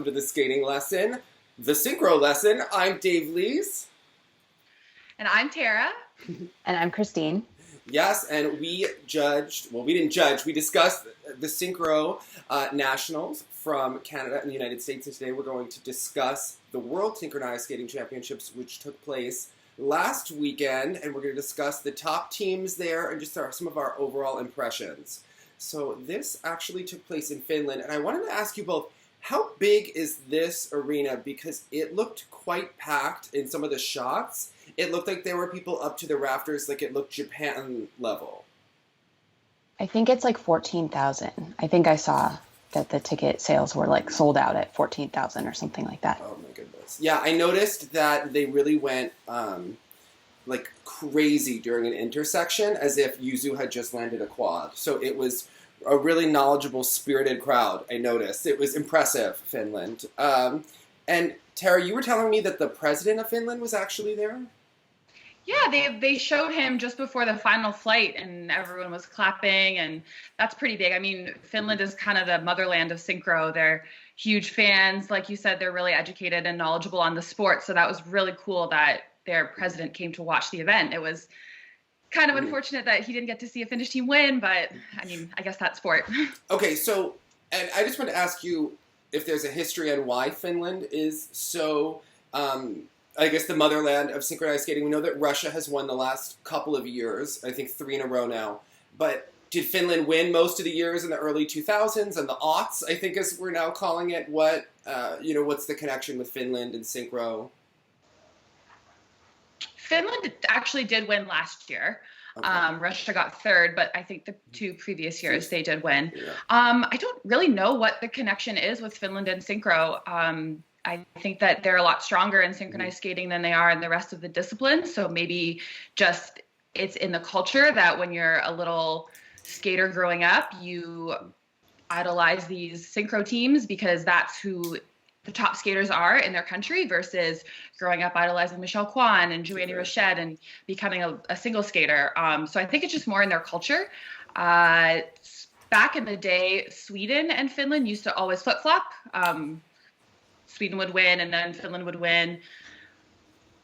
welcome to the skating lesson, the Synchro lesson. I'm Dave Lees. And I'm Tara. And I'm Christine. Yes, and we didn't judge, we discussed the Synchro nationals from Canada and the United States, and today we're going to discuss the World Synchronized Skating Championships, which took place last weekend, and we're going to discuss the top teams there and just some of our overall impressions. So this actually took place in Finland, and I wanted to ask you both, how big is this arena? Because it looked quite packed in some of the shots. It looked like there were people up to the rafters, like it looked Japan level. I think it's like 14,000. I think I saw that the ticket sales were like sold out at 14,000 or something like that. Oh my goodness. Yeah, I noticed that they really went like crazy during an intersection as if Yuzu had just landed a quad. So it was a really knowledgeable, spirited crowd, I noticed. It was impressive, Finland. And Tara, you were telling me that the president of Finland was actually there? Yeah, they showed him just before the final flight, and everyone was clapping, and that's pretty big. I mean, Finland is kind of the motherland of synchro. They're huge fans. Like you said, they're really educated and knowledgeable on the sport, so that was really cool that their president came to watch the event. It was kind of unfortunate that he didn't get to see a Finnish team win, but, I mean, I guess that's sport. Okay, so, and I just want to ask you if there's a history on why Finland is so, I guess, the motherland of synchronized skating. We know that Russia has won the last couple of years, I think 3 in a row now, but did Finland win most of the years in the early 2000s and the aughts, I think as we're now calling it? What, what's the connection with Finland and synchro? Finland actually did win last year. Okay. Russia got third, but I think the 2 previous years they did win. Yeah. I don't really know what the connection is with Finland and synchro. I think that they're a lot stronger in synchronized skating than they are in the rest of the disciplines. So maybe just it's in the culture that when you're a little skater growing up, you idolize these synchro teams because that's who the top skaters are in their country versus growing up idolizing Michelle Kwan and Joanie Rochette and becoming a single skater. So I think it's just more in their culture. Back in the day, Sweden and Finland used to always flip-flop. Sweden would win and then Finland would win.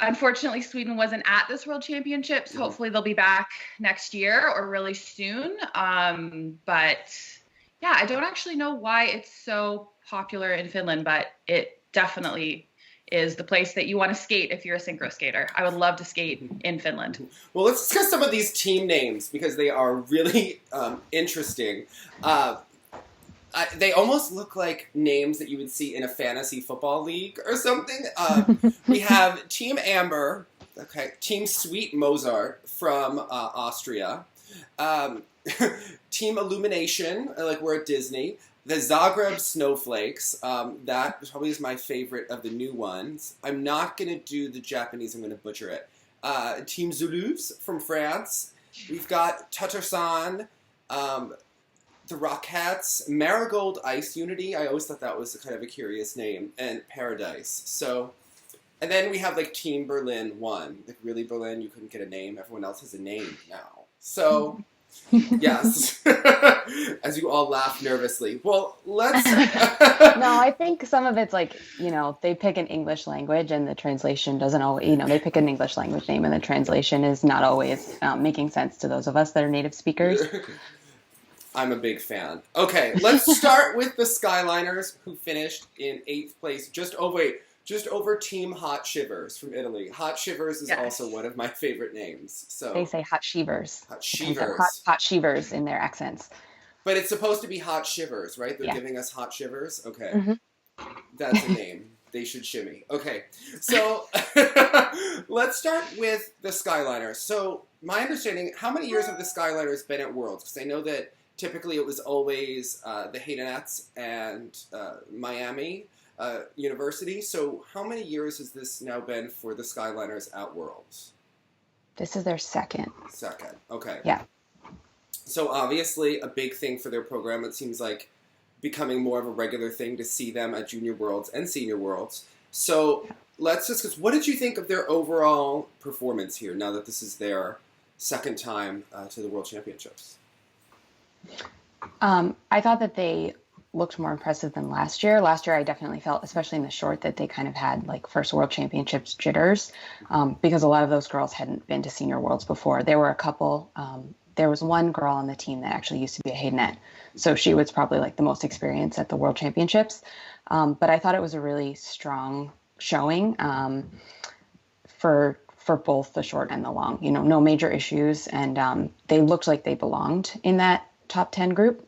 Unfortunately, Sweden wasn't at this World Championships. Hopefully they'll be back next year or really soon. But yeah, I don't actually know why it's so popular in Finland, but it definitely is the place that you want to skate if you're a synchro skater. I would love to skate in Finland. Well, let's discuss some of these team names because they are really interesting. They almost look like names that you would see in a fantasy football league or something. We have Team Amber, Team Sweet Mozart from Austria, Team Illumination, like we're at Disney, the Zagreb Snowflakes, that probably is my favorite of the new ones. I'm not going to do the Japanese, I'm going to butcher it. Team Zulus from France. We've got Tatarsan, the Rockettes, Marigold Ice Unity. I always thought that was kind of a curious name, and Paradise. So, and then we have like Team Berlin 1. Like really Berlin, you couldn't get a name. Everyone else has a name now. So, yes. As you all laugh nervously. Well, let's... No, I think some of it's like, they pick an English language and the translation doesn't always, they pick an English language name and the translation is not always making sense to those of us that are native speakers. I'm a big fan. Okay, let's start with the Skyliners, who finished in 8th place, just over Team Hot Shivers from Italy. Hot Shivers is also one of my favorite names. So they say Hot Shivers. Hot Shivers. Hot Shivers in their accents. But it's supposed to be Hot Shivers, right? They're giving us Hot Shivers? Okay. Mm-hmm. That's a name. They should shimmy. Okay, so let's start with the Skyliners. So my understanding, how many years have the Skyliners been at Worlds? Because I know that typically it was always the Haydenettes and Miami University. So how many years has this now been for the Skyliners at Worlds? This is their second. Second, okay. Yeah. So obviously a big thing for their program. It seems like becoming more of a regular thing to see them at Junior Worlds and Senior Worlds. So let's discuss, what did you think of their overall performance here now that this is their second time to the World Championships? I thought that they looked more impressive than last year. Last year, I definitely felt, especially in the short, that they kind of had like first World Championships jitters, because a lot of those girls hadn't been to Senior Worlds before. There were a couple. There was one girl on the team that actually used to be a Haydenette, so she was probably like the most experienced at the World Championships. But I thought it was a really strong showing for both the short and the long. You know, no major issues, and they looked like they belonged in that top 10 group.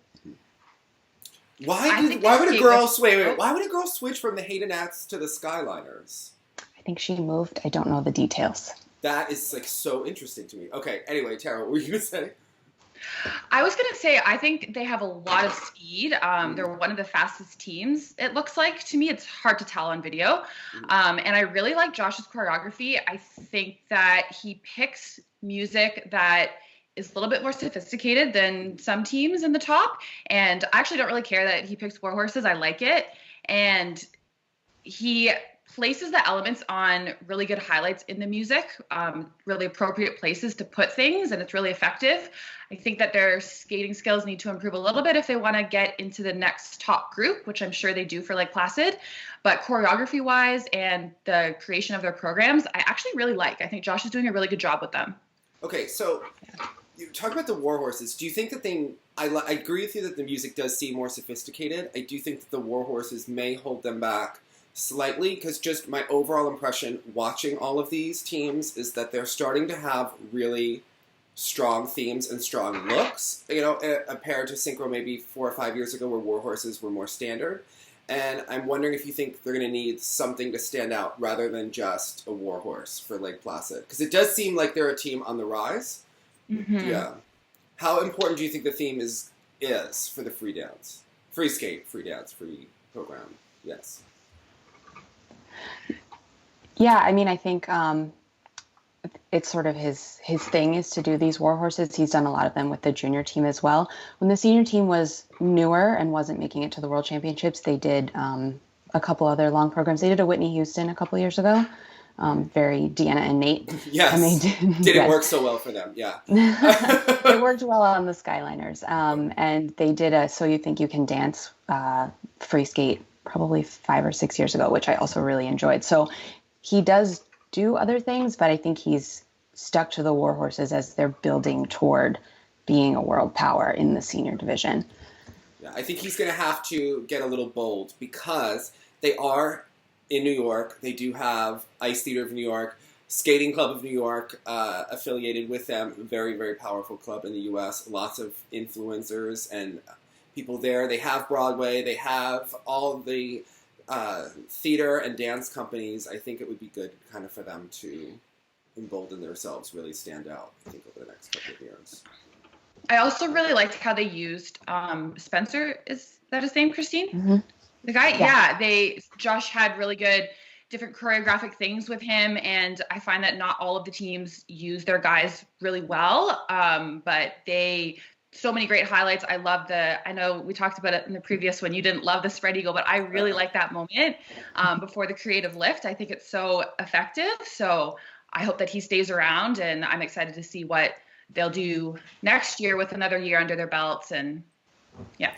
Why would a girl switch from the Haydenettes to the Skyliners? I think she moved. I don't know the details. That is like so interesting to me. Okay, anyway, Tara, what were you gonna say? I was gonna say I think they have a lot of speed. They're one of the fastest teams. It looks like to me. It's hard to tell on video, and I really like Josh's choreography. I think that he picks music that is a little bit more sophisticated than some teams in the top. And I actually don't really care that he picks war horses. I like it. And he places the elements on really good highlights in the music, really appropriate places to put things, and it's really effective. I think that their skating skills need to improve a little bit if they want to get into the next top group, which I'm sure they do for Lake Placid. But choreography-wise and the creation of their programs, I actually really like. I think Josh is doing a really good job with them. Okay, so you talk about the war horses. Do you think that I agree with you that the music does seem more sophisticated. I do think that the war horses may hold them back slightly, because just my overall impression watching all of these teams is that they're starting to have really strong themes and strong looks, you know, compared to Synchro maybe 4 or 5 years ago where war horses were more standard. And I'm wondering if you think they're going to need something to stand out rather than just a war horse for Lake Placid, because it does seem like they're a team on the rise. Mm-hmm. Yeah. How important do you think the theme is for the free dance, free program? Yes. Yeah, I mean, I think it's sort of his thing is to do these war horses. He's done a lot of them with the junior team as well. When the senior team was newer and wasn't making it to the World Championships, they did a couple other long programs. They did a Whitney Houston a couple years ago. Very Deanna and Nate. Yes. And they didn't work so well for them. Yeah. It worked well on the Skyliners. And they did a So You Think You Can Dance free skate probably 5 or 6 years ago, which I also really enjoyed. So he does do other things, but I think he's stuck to the war horses as they're building toward being a world power in the senior division. Yeah, I think he's going to have to get a little bold because they are in New York. They do have Ice Theater of New York, Skating Club of New York affiliated with them. Very, very powerful club in the U.S. Lots of influencers and people there. They have Broadway. They have all the theater and dance companies. I think it would be good kind of for them to embolden themselves, really stand out, I think, over the next couple of years. I also really liked how they used Spencer. Is that his name, Christine? Mm-hmm. The guy? Yeah. Josh had really good different choreographic things with him, and I find that not all of the teams use their guys really well, but so many great highlights. I know we talked about it in the previous one. You didn't love the spread eagle, but I really like that moment before the creative lift. I think it's so effective. So I hope that he stays around, and I'm excited to see what they'll do next year with another year under their belts. And yeah.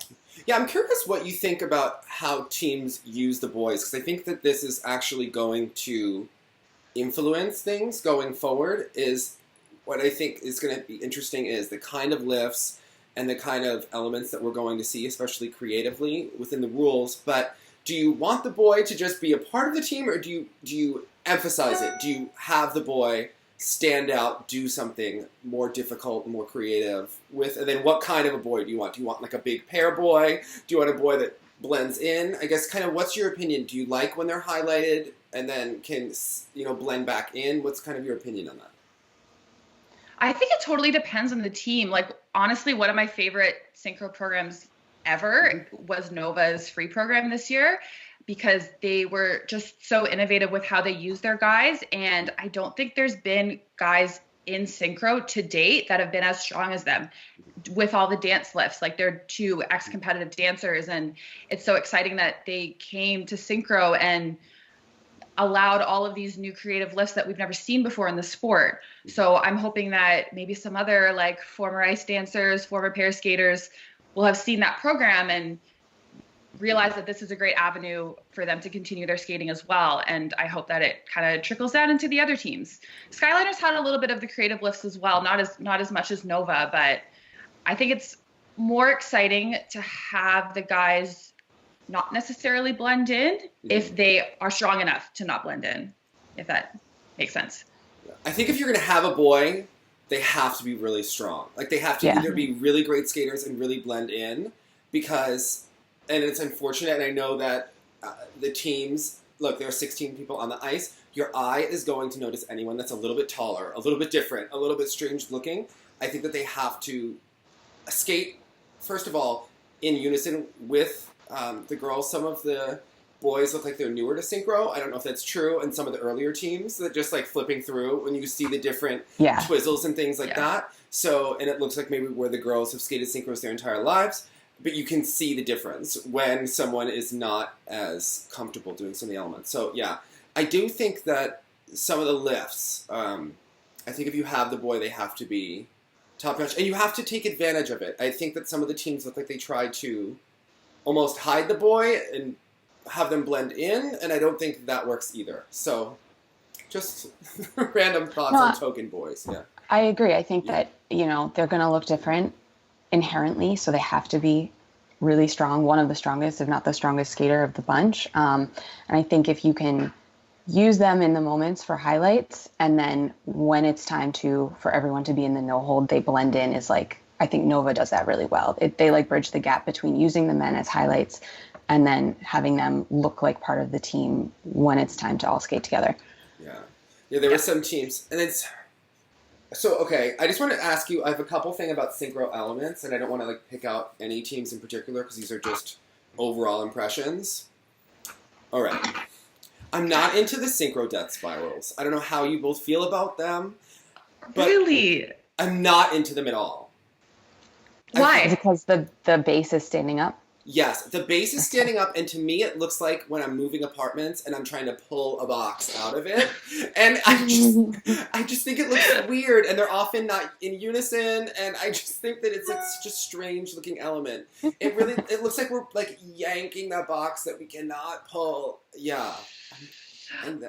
Yeah, I'm curious what you think about how teams use the boys, because I think that this is actually going to influence things going forward. Is what I think is going to be interesting is the kind of lifts and the kind of elements that we're going to see, especially creatively within the rules. But do you want the boy to just be a part of the team, or do you emphasize it? Do you have the boy stand out, do something more difficult, more creative with? And then what kind of a boy do you want? Do you want like a big pair boy? Do you want a boy that blends in? I guess kind of what's your opinion? Do you like when they're highlighted and then can, blend back in? What's kind of your opinion on that? I think it totally depends on the team. Like, honestly, one of my favorite synchro programs ever was Nova's free program this year, because they were just so innovative with how they use their guys. And I don't think there's been guys in synchro to date that have been as strong as them with all the dance lifts. Like, they're 2 ex-competitive dancers, and it's so exciting that they came to synchro and allowed all of these new creative lifts that we've never seen before in the sport. So I'm hoping that maybe some other like former ice dancers, former pair skaters will have seen that program and realize that this is a great avenue for them to continue their skating as well. And I hope that it kind of trickles down into the other teams. Skyliners had a little bit of the creative lifts as well, not as much as Nova, but I think it's more exciting to have the guys not necessarily blend in if they are strong enough to not blend in, if that makes sense. I think if you're going to have a boy, they have to be really strong. Like, they have to either be really great skaters and really blend in, because, and it's unfortunate, and I know that the teams, look, there are 16 people on the ice. Your eye is going to notice anyone that's a little bit taller, a little bit different, a little bit strange looking. I think that they have to skate, first of all, in unison with the girls. Some of the boys look like they're newer to synchro. I don't know if that's true. And some of the earlier teams that just like flipping through when you see the different twizzles and things like that. So, and it looks like maybe where the girls have skated synchros their entire lives, but you can see the difference when someone is not as comfortable doing some of the elements. So yeah, I do think that some of the lifts, I think if you have the boy, they have to be top notch, and you have to take advantage of it. I think that some of the teams look like they try to almost hide the boy and have them blend in, and I don't think that works either. So, just random thoughts on token boys. Yeah, I agree. I think that, you know, they're going to look different inherently, so they have to be really strong, one of the strongest, if not the strongest skater of the bunch. And I think if you can use them in the moments for highlights, and then when it's time for everyone to be in the no hold, they blend in, is like, I think Nova does that really well. They like bridge the gap between using the men as highlights and then having them look like part of the team when it's time to all skate together. Yeah, there were some teams, and it's so okay. I just want to ask you. I have a couple things about synchro elements, and I don't want to like pick out any teams in particular because these are just overall impressions. All right, I'm not into the synchro death spirals. I don't know how you both feel about them, but really, I'm not into them at all. Why? Because the base is standing up. Yes, the base is standing up, and to me it looks like when I'm moving apartments and I'm trying to pull a box out of it, and I just think it looks weird, and they're often not in unison, and I just think that it's like such a strange looking element. It looks like we're like yanking that box that we cannot pull. Yeah.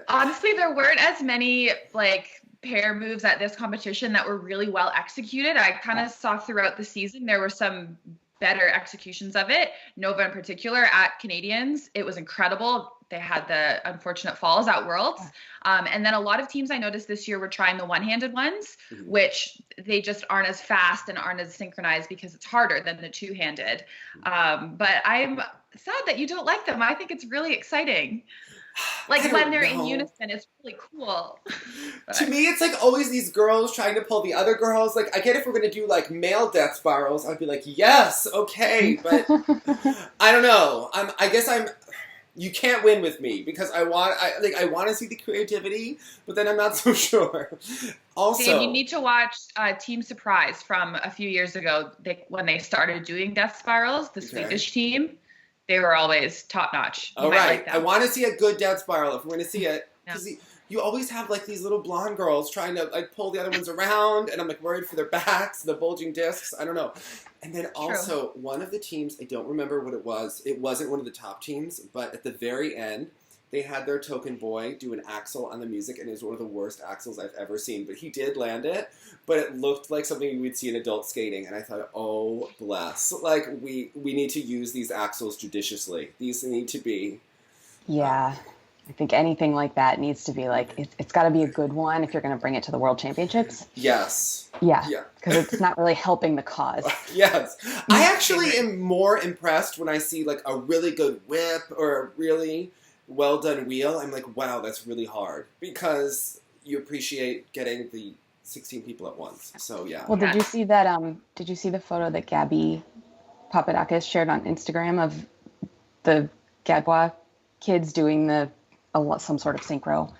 Honestly, there weren't as many like pair moves at this competition that were really well executed. I kind of saw throughout the season there were some better executions of it. Nova in particular at Canadians, it was incredible. They had the unfortunate falls at Worlds. And then a lot of teams I noticed this year were trying the one-handed ones, which they just aren't as fast and aren't as synchronized because it's harder than the two-handed. But I'm sad that you don't like them. I think it's really exciting. Like when they're in unison, it's really cool. To me, it's like always these girls trying to pull the other girls. Like, I get if we're going to do like male death spirals, I'd be like, yes, okay. But I don't know. You can't win with me because I want to see the creativity, but then I'm not so sure. Also, Dave, you need to watch Team Surprise from a few years ago. When they started doing death spirals, the Swedish team. They were always top notch. All right. I want to see a good death spiral if we're going to see it. Because you always have like these little blonde girls trying to like pull the other ones around, and I'm like worried for their backs, the bulging discs. I don't know. And then also one of the teams, I don't remember what it was. It wasn't one of the top teams, but at the very end, they had their token boy do an axel on the music, and it was one of the worst axels I've ever seen. But he did land it, but it looked like something you would see in adult skating, and I thought, oh, bless. Like, we need to use these axles judiciously. These need to be... Yeah, I think anything like that needs to be like, it's got to be a good one if you're going to bring it to the World Championships. Yes. Yeah, because it's not really helping the cause. Yes. I actually am more impressed when I see, like, a really good whip or a really... well done wheel. I'm like, wow, that's really hard because you appreciate getting the 16 people at once. So yeah. Well, did you see that? Did you see the photo that Gabby Papadakis shared on Instagram of the Gadwa kids doing some sort of synchro,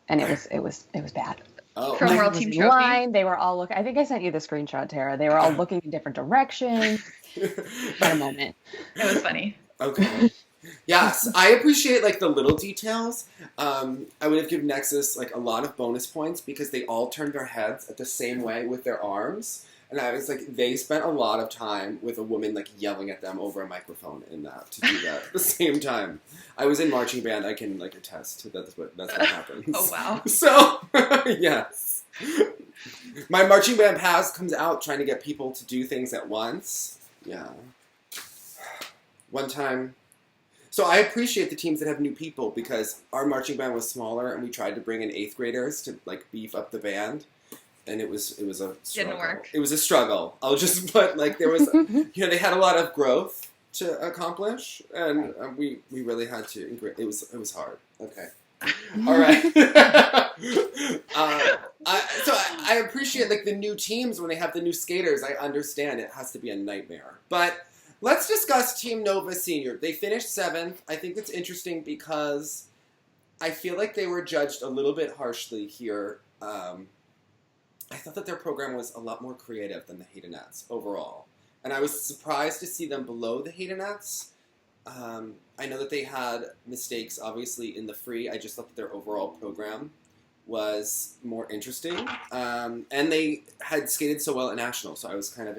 and it was bad. Oh, from World Team Trophy. They were all looking. I think I sent you the screenshot, Tara. They were all looking in different directions. At a moment. It was funny. Okay. Yes, I appreciate like the little details. I would have given Nexxice like a lot of bonus points because they all turned their heads at the same way with their arms. And I was like, they spent a lot of time with a woman like yelling at them over a microphone in that to do that at the same time. I was in marching band. I can like attest to that's what happens. Oh wow! So yes, my marching band pass comes out trying to get people to do things at once. Yeah. One time. So I appreciate the teams that have new people because our marching band was smaller and we tried to bring in 8th graders to like beef up the band. And it was a struggle. Didn't work. It was a struggle. I'll just put like there was, they had a lot of growth to accomplish, and we really had to. It was hard. Okay, all right. So I appreciate like the new teams when they have the new skaters. I understand it has to be a nightmare, but let's discuss Team Nova Senior. They finished 7th. I think it's interesting because I feel like they were judged a little bit harshly here. I thought that their program was a lot more creative than the Haydenettes overall. And I was surprised to see them below the Haydenettes. I know that they had mistakes, obviously, in the free. I just thought that their overall program was more interesting. And they had skated so well at Nationals, so I was kind of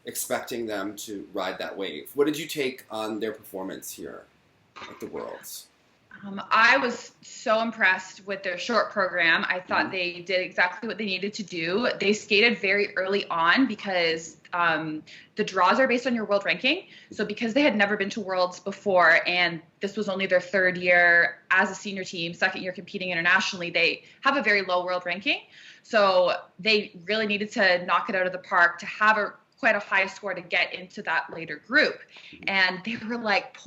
expecting them to ride that wave. What did you take on their performance here at the Worlds? I was so impressed with their short program. I thought they did exactly what they needed to do. They skated very early on because the draws are based on your world ranking. So because they had never been to Worlds before and this was only their 3rd year as a senior team, 2nd year competing internationally, they have a very low world ranking. So they really needed to knock it out of the park to have quite a high score to get into that later group. And they were like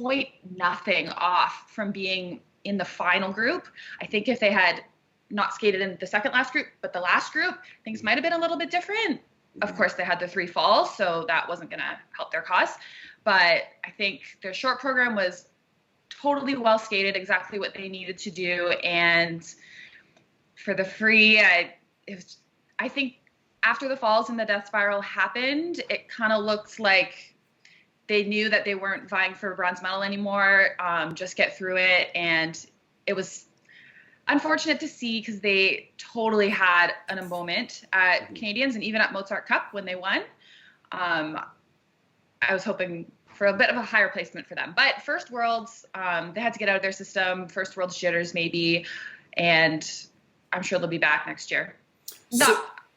nothing off from being in the final group. I think if they had not skated in the second last group, but the last group, things might have been a little bit different. Of course, they had the 3 falls, so that wasn't going to help their cause. But I think their short program was totally well skated, exactly what they needed to do. And for the free, I think after the falls and the death spiral happened, it kind of looked like they knew that they weren't vying for a bronze medal anymore. Just get through it. And it was unfortunate to see because they totally had a moment at Canadians and even at Mozart Cup when they won. I was hoping for a bit of a higher placement for them. But first Worlds, they had to get out of their system. First Worlds jitters maybe. And I'm sure they'll be back next year.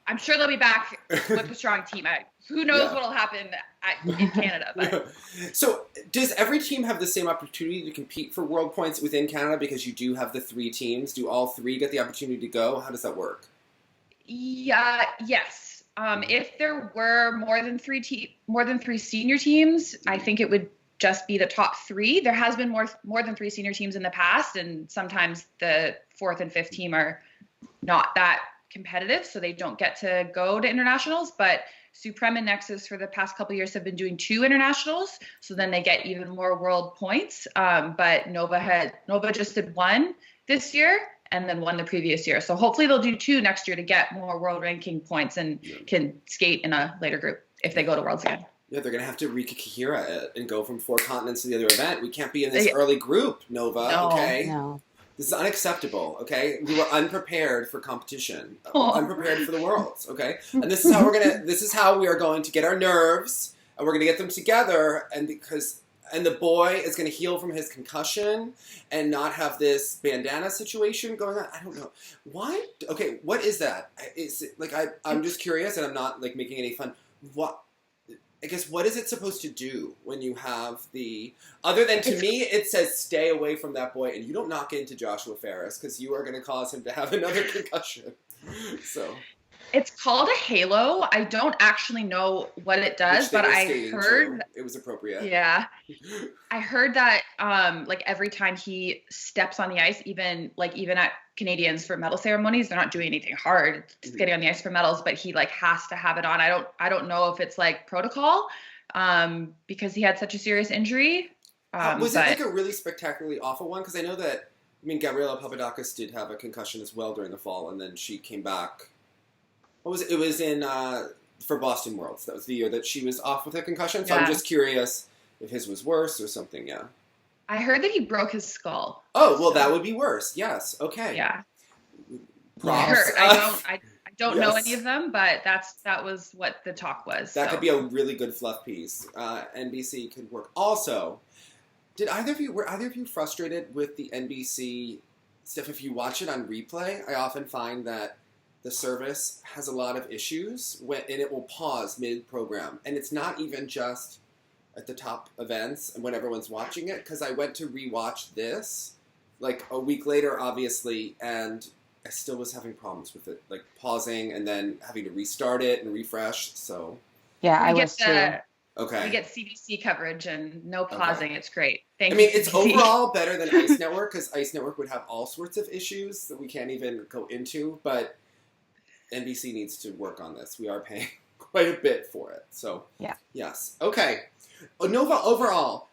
I'm sure they'll be back with a strong team. Who knows what will happen in Canada. But. So does every team have the same opportunity to compete for world points within Canada because you do have the 3 teams? Do all 3 get the opportunity to go? How does that work? Yeah. Yes. If there were more than 3 senior teams, I think it would just be the top 3. There has been more than 3 senior teams in the past, and sometimes the 4th and 5th team are not that competitive, so they don't get to go to internationals. But Supreme and Nexxice for the past couple of years have been doing 2 internationals, so then they get even more world points. But Nova just did 1 this year and then 1 the previous year. So hopefully they'll do 2 next year to get more world ranking points and can skate in a later group if they go to Worlds again. Yeah, they're going to have to Rikakihira it and go from 4 continents to the other event. We can't be in this early group, Nova, okay? No. This is unacceptable, okay? We were unprepared for competition, unprepared for the Worlds, okay? And this is how we are going to get our nerves, and we're gonna get them together, and the boy is gonna heal from his concussion and not have this bandana situation going on. I don't know why. Okay, what is that? Is it, like I'm just curious, and I'm not like making any fun. What is it supposed to do when you have other than to me, it says stay away from that boy and you don't knock into Joshua Ferris because you are going to cause him to have another concussion. So it's called a halo. I don't actually know what it does, but I heard it was appropriate. Yeah. I heard that like every time he steps on the ice, even at Canadians for medal ceremonies, they're not doing anything hard. Just getting on the ice for medals, but he like has to have it on. I don't know if it's like protocol because he had such a serious injury. Was it like a really spectacularly awful one? Because I know that Gabriela Papadakis did have a concussion as well during the fall, and then she came back. What was it? It was in for Boston Worlds. That was the year that she was off with a concussion. So I'm just curious if his was worse or something. Yeah. I heard that he broke his skull. Oh, well, that would be worse. Yes. Okay. Yeah. Props. I don't know any of them, but that was what the talk was. That could be a really good fluff piece. NBC could work. Also, were either of you frustrated with the NBC stuff? If you watch it on replay, I often find that the service has a lot of issues and it will pause mid-program. And it's not even just at the top events and when everyone's watching it, because I went to rewatch this like a week later, obviously, and I still was having problems with it, like pausing and then having to restart it and refresh. So yeah, I was too. Okay. We get CBC coverage and no pausing. Okay. It's great. Thank you. I mean, it's overall better than Ice Network, because Ice Network would have all sorts of issues that we can't even go into, but NBC needs to work on this. We are paying quite a bit for it. So, yeah. Yes. Okay. Nova, overall,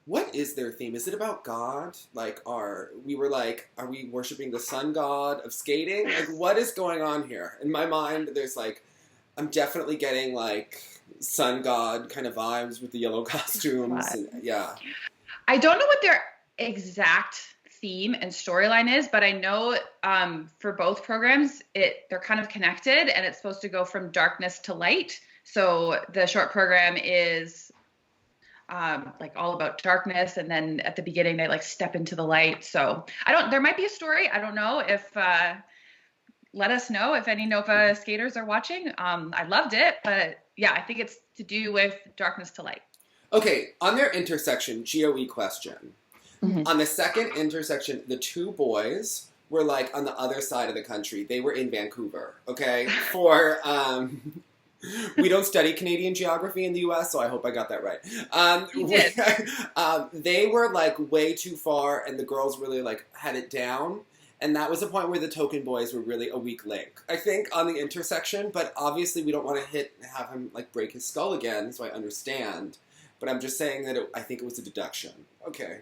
what is their theme? Is it about God? Like, are we worshiping the sun god of skating? Like, what is going on here? In my mind, there's like, I'm definitely getting like sun god kind of vibes with the yellow costumes. And, yeah. I don't know what their exact theme and storyline is, but I know for both programs, they're kind of connected, and it's supposed to go from darkness to light. So the short program is like all about darkness, and then at the beginning they like step into the light. So there might be a story. I don't know if let us know if any Nova skaters are watching. I loved it, but yeah, I think it's to do with darkness to light. Okay, on their intersection, GOE question. Mm-hmm. On the second intersection, the two boys were like on the other side of the country. They were in Vancouver, okay? For, we don't study Canadian geography in the U.S., so I hope I got that right. You did. They were like way too far, and the girls really like had it down. And that was the point where the token boys were really a weak link, I think, on the intersection. But obviously, we don't want to have him like break his skull again, so I understand. But I'm just saying that I think it was a deduction. Okay.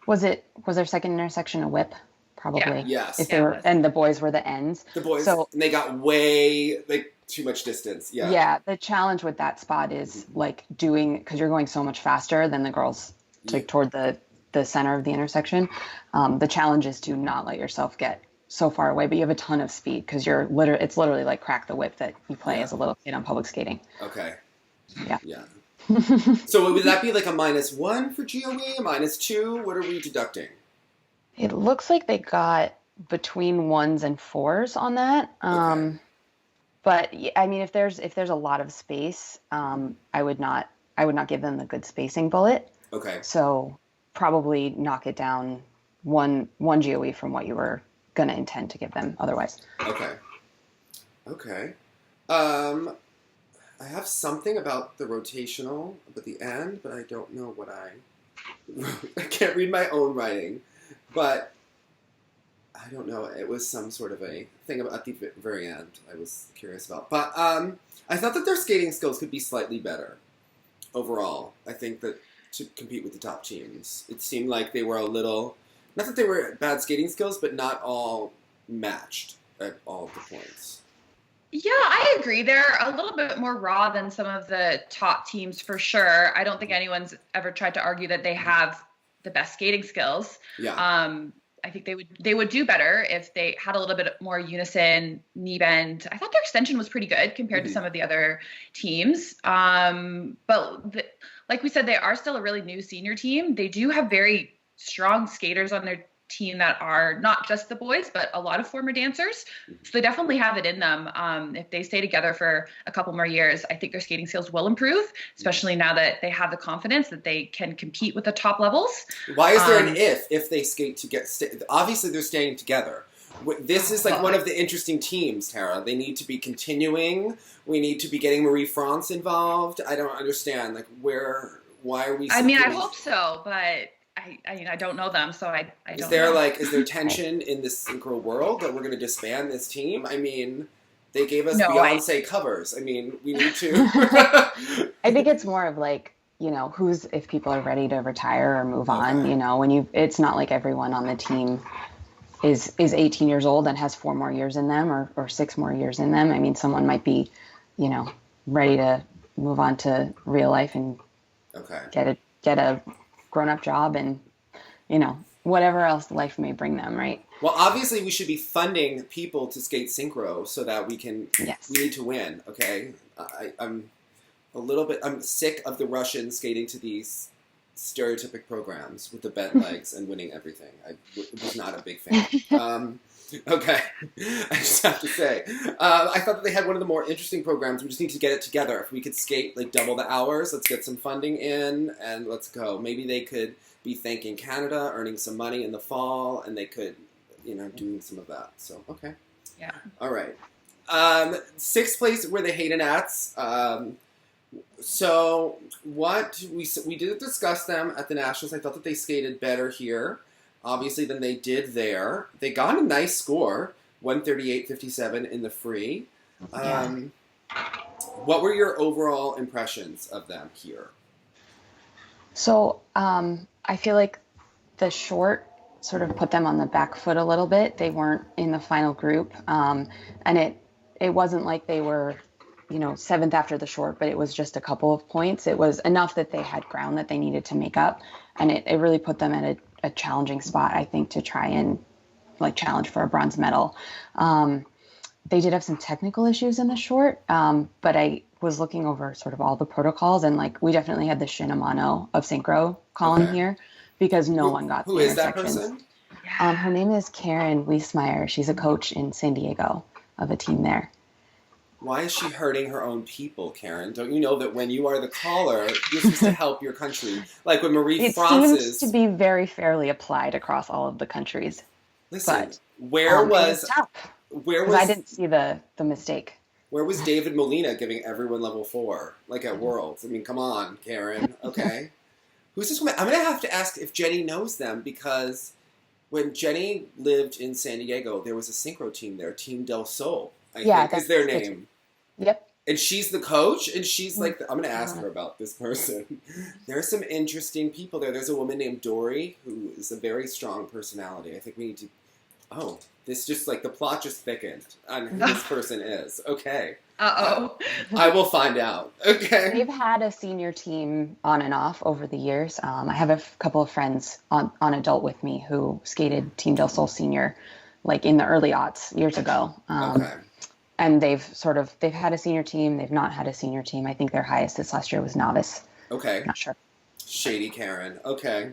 Was their second intersection a whip? Probably. Yeah. Yes. If they were, and the boys were the ends. The boys, so, and they got way too much distance. Yeah. Yeah. The challenge with that spot is like because you're going so much faster than the girls toward the center of the intersection. The challenge is to not let yourself get so far away, but you have a ton of speed because it's literally like crack the whip that you play as a little kid on public skating. Okay. Yeah. Yeah. So would that be like a -1 for GOE, a -2? What are we deducting? It looks like they got between 1s and 4s on that. Okay. But I mean, if there's a lot of space, I would not give them the good spacing bullet. Okay. So probably knock it down one GOE from what you were going to intend to give them otherwise. Okay. I have something about the rotational at the end, but I don't know what I can't read my own writing, but I don't know. It was some sort of a thing at the very end I was curious about. But I thought that their skating skills could be slightly better overall. I think that to compete with the top teams, it seemed like they were a little, not that they were bad skating skills, but not all matched at all the points. Yeah, I agree. They're a little bit more raw than some of the top teams for sure. I don't think anyone's ever tried to argue that they have the best skating skills. Yeah. I think they would do better if they had a little bit more unison, knee bend. I thought their extension was pretty good compared to some of the other teams. But like we said, they are still a really new senior team. They do have very strong skaters on their team that are not just the boys, but a lot of former dancers. So they definitely have it in them. If they stay together for a couple more years, I think their skating skills will improve, especially now that they have the confidence that they can compete with the top levels. Why is there an if they skate to get, obviously they're staying together. This is like one of the interesting teams, Tara. They need to be continuing. We need to be getting Marie France involved. I don't understand. Like why are we? I mean, I hope so, but I don't know them, so I don't know. Is there tension in the synchro world that we're going to disband this team? I mean, they gave us Beyonce covers. I mean, we need to. I think it's more of like, if people are ready to retire or move on, it's not like everyone on the team is 18 years old and has 4 more years in them or 6 more years in them. I mean, someone might be, ready to move on to real life and get a grown-up job and whatever else life may bring them, right? Well, obviously, we should be funding people to skate synchro so that we can. Yes. We need to win. Okay, I'm I'm sick of the Russians skating to these stereotypic programs with the bent legs and winning everything. I was not a big fan. Okay, I just have to say, I thought that they had one of the more interesting programs. We just need to get it together. If we could skate like double the hours, let's get some funding in and let's go. Maybe they could be thanking Canada, earning some money in the fall, and they could, doing some of that. So, okay. Yeah. All right. Sixth place were the Haydenettes. So what we did discuss them at the Nationals. I thought that they skated better here, obviously, than they did there. They got a nice score, 138.57 in the free. What were your overall impressions of them here? So I feel like the short sort of put them on the back foot a little bit. They weren't in the final group, and it wasn't like they were, seventh after the short, but it was just a couple of points. It was enough that they had ground that they needed to make up, and it really put them at a challenging spot, I think, to try and challenge for a bronze medal. They did have some technical issues in the short, but I was looking over sort of all the protocols, and we definitely had the Shinamano of Synchro column here, because no one got who the is that intersections. person? Her name is Karen Wiesmeyer. She's a coach in San Diego of a team there. Why is she hurting her own people, Karen? Don't you know that when you are the caller, you're supposed to help your country? Like when Marie Francis... It seems to be very fairly applied across all of the countries. Listen, but, where was... I didn't see the mistake. Where was David Molina giving everyone level 4? Like at Worlds? I mean, come on, Karen. Okay. Who's this woman? I'm going to have to ask if Jenny knows them, because when Jenny lived in San Diego, there was a synchro team there, Team Del Sol, I think is their name. Yep. And she's the coach, and she's like, I'm going to ask her about this person. There's some interesting people there. There's a woman named Dory who is a very strong personality. I think we need to... Oh, this just the plot just thickened on who this person is. Okay. Uh-oh. I will find out. Okay. They've had a senior team on and off over the years. I have a couple of friends on adult with me who skated Team Del Sol Senior, in the early aughts, years ago. Okay. And they've had a senior team. They've not had a senior team. I think their highest this last year was novice. Okay. Not sure. Shady Karen. Okay.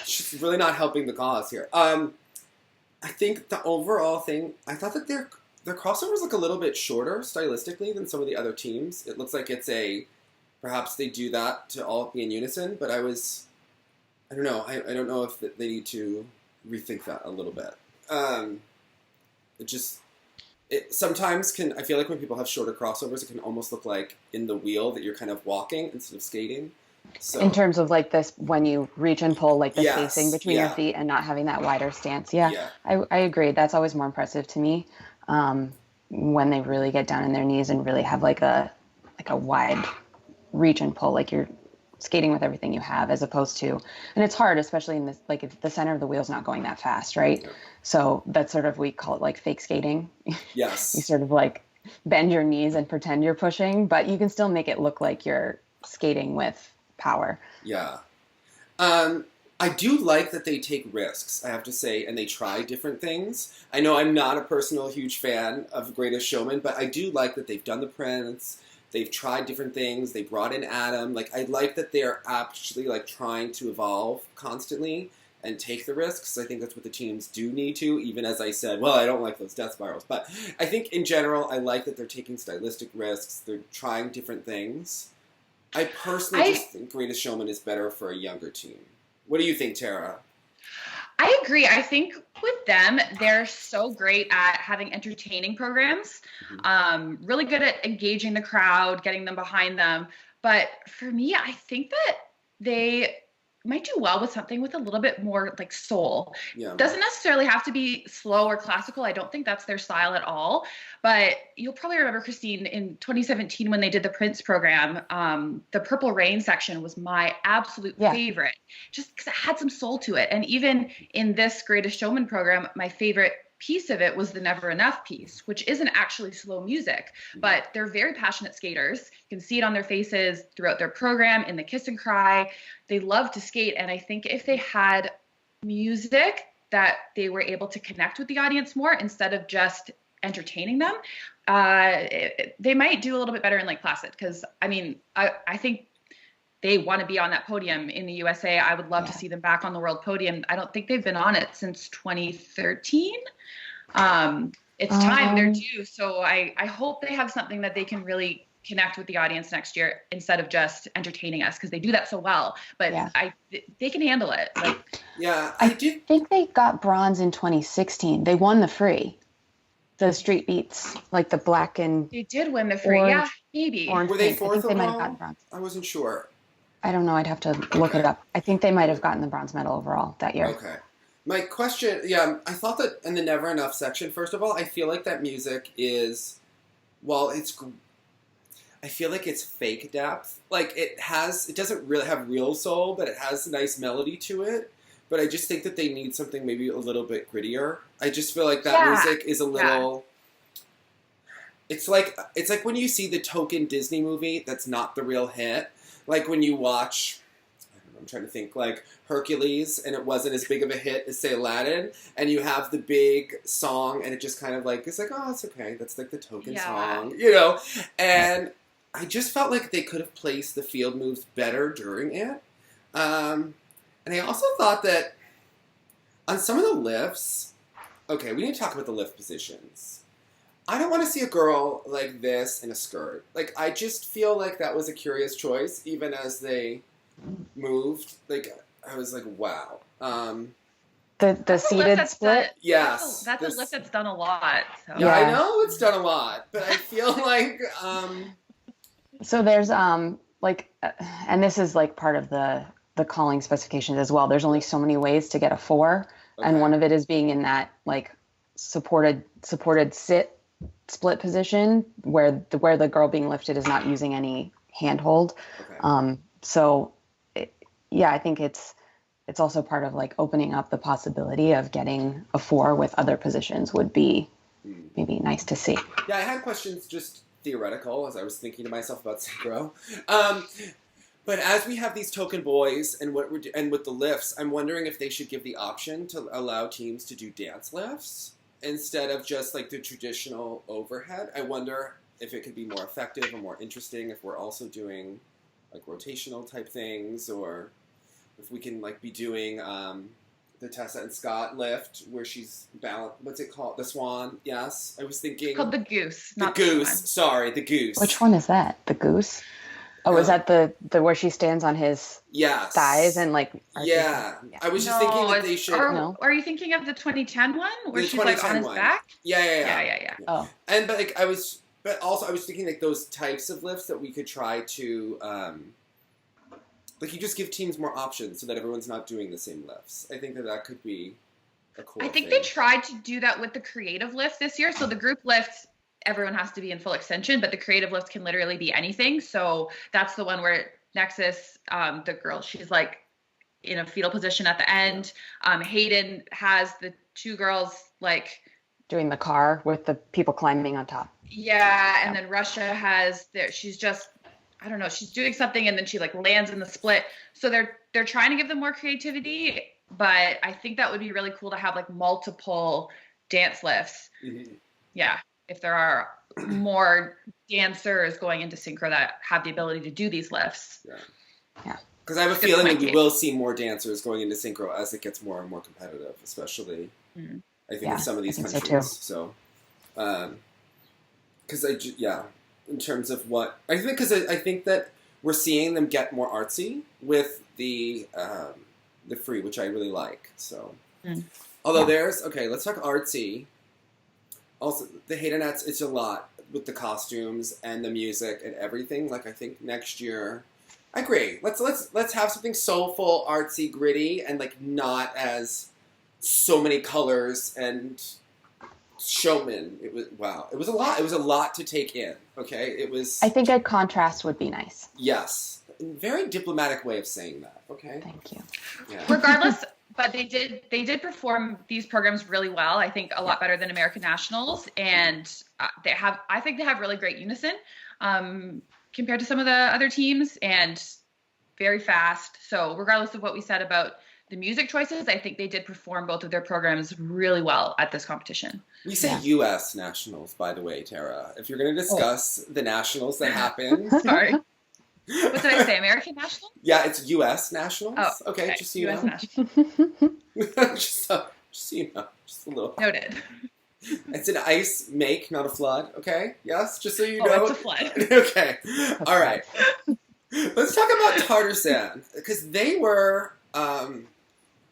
She's really not helping the cause here. I think the overall thing, I thought that their crossovers look a little bit shorter stylistically than some of the other teams. It looks like perhaps they do that to all be in unison, but I don't know. I don't know if they need to rethink that a little bit. It sometimes can, I feel like when people have shorter crossovers, it can almost look like in the wheel that you're kind of walking instead of skating. So, in terms of this, when you reach and pull, the spacing between your feet and not having that wider stance. Yeah. I agree. That's always more impressive to me, when they really get down on their knees and really have a wide reach and pull, you're skating with everything you have, as opposed to, and it's hard, especially in this, if the center of the wheel's not going that fast, right? Yeah. So that's sort of, we call it fake skating. Yes. You sort of bend your knees and pretend you're pushing, but you can still make it look like you're skating with power. Yeah. I do like that they take risks, I have to say, and they try different things. I know I'm not a personal huge fan of Greatest Showman, but I do like that they've done the Prince, they've tried different things, they brought in Adam. I like that they're actually trying to evolve constantly and take the risks. I think that's what the teams do need to, even as I said, well, I don't like those death spirals. But I think in general, I like that they're taking stylistic risks, they're trying different things. I personally just think Greatest Showman is better for a younger team. What do you think, Tara? I agree. I think with them, they're so great at having entertaining programs, really good at engaging the crowd, getting them behind them. But for me, I think that they might do well with something with a little bit more soul. Yeah. Doesn't necessarily have to be slow or classical. I don't think that's their style at all. But you'll probably remember, Christine, in 2017 when they did the Prince program, the Purple Rain section was my absolute favorite, just because it had some soul to it. And even in this Greatest Showman program, my favorite piece of it was the Never Enough piece, which isn't actually slow music, but they're very passionate skaters. You can see it on their faces throughout their program, in the kiss and cry. They love to skate. And I think if they had music that they were able to connect with the audience more instead of just entertaining them. They might do a little bit better in Lake Placid, because I mean, I think they want to be on that podium in the USA. I would love to see them back on the world podium. I don't think they've been on it since 2013. It's time, they're due. So I hope they have something that they can really connect with the audience next year instead of just entertaining us, because they do that so well. But they can handle it. Like, I think they got bronze in 2016. They won the free. The street beats, like the black and they did win the free. Orange, maybe. Orange were they pink. fourth I think they might have overall? gotten bronze. I wasn't sure. I don't know. I'd have to look it up. I think they might have gotten the bronze medal overall that year. Okay. My question, I thought that in the Never Enough section, first of all, I feel like that music is, I feel like it's fake depth. Like it doesn't really have real soul, but it has a nice melody to it. But I just think that they need something maybe a little bit grittier. I just feel like that music is a little... It's like when you see the token Disney movie that's not the real hit. Like when you watch, I'm trying to think, like Hercules, and it wasn't as big of a hit as, say, Aladdin, and you have the big song, and it just kind of like, it's like, oh, it's okay. That's like the token song, you know? And I just felt like they could have placed the field moves better during it. And I also thought that on some of the lifts, okay, we need to talk about the lift positions. I don't want to see a girl like this in a skirt. Like, I just feel like that was a curious choice, even as they moved. Like, I was like, wow. The seated split? Yes. That's a lift that's done a lot. So. Yeah, I know it's done a lot, but I feel like... So there's, and this is like part of the calling specifications as well. There's only so many ways to get a 4, and one of it is being in that like supported sit split position where the girl being lifted is not using any handhold. I think it's also part of like opening up the possibility of getting a 4 with other positions would be maybe nice to see. Yeah, I had questions just theoretical as I was thinking to myself about synchro. But as we have these token boys and with the lifts, I'm wondering if they should give the option to allow teams to do dance lifts instead of just like the traditional overhead. I wonder if it could be more effective or more interesting if we're also doing like rotational type things, or if we can like be doing the Tessa and Scott lift where she's balanced. What's it called? The swan. Yes, I was thinking. It's called the goose. The goose. Sorry, the goose. Which one is that? The goose? Oh, is that the where she stands on his thighs and like... Yeah. I was just thinking that they should... Are you thinking of the 2010 one where she's like on his back? Yeah. Oh. And I was thinking like those types of lifts that we could try to... like you just give teams more options so that everyone's not doing the same lifts. I think that could be a cool thing. They tried to do that with the creative lift this year. So the group lift... everyone has to be in full extension, but the creative lift can literally be anything. So that's the one where Nexxice, the girl, she's like in a fetal position at the end. Hayden has the 2 girls like doing the car with the people climbing on top. Yeah, and then Russia has she's just, I don't know, she's doing something and then she like lands in the split. So they're trying to give them more creativity, but I think that would be really cool to have like multiple dance lifts. Mm-hmm. Yeah. If there are more dancers going into synchro that have the ability to do these lifts. Yeah. Because I have a feeling that we will see more dancers going into synchro as it gets more and more competitive, especially I think in some of these countries. So, because in terms of what I think, because I think that we're seeing them get more artsy with the free, which I really like. So, although let's talk artsy. Also, the Haydenettes, it's a lot with the costumes and the music and everything. Like, I think next year, I agree. Let's have something soulful, artsy, gritty, and like not as so many colors and showman. It was It was a lot. It was a lot to take in. Okay, it was. I think a contrast would be nice. Yes, very diplomatic way of saying that. Okay. Thank you. Yeah. Regardless. But they did perform these programs really well. I think a lot better than American Nationals, and I think they have really great unison compared to some of the other teams, and very fast. So regardless of what we said about the music choices, I think they did perform both of their programs really well at this competition. We say U.S. nationals, by the way, Tara. If you're going to discuss the nationals that happen. Sorry. What did I say? American national? Yeah, it's U.S. nationals. Oh, okay. Just so you US know. national. just so you know. Just a little. Noted. It's an ice make, not a flood. Okay? Yes? Just so you know. Oh, it's a flood. Okay. All right. Let's talk about Tatarsan. Because they were...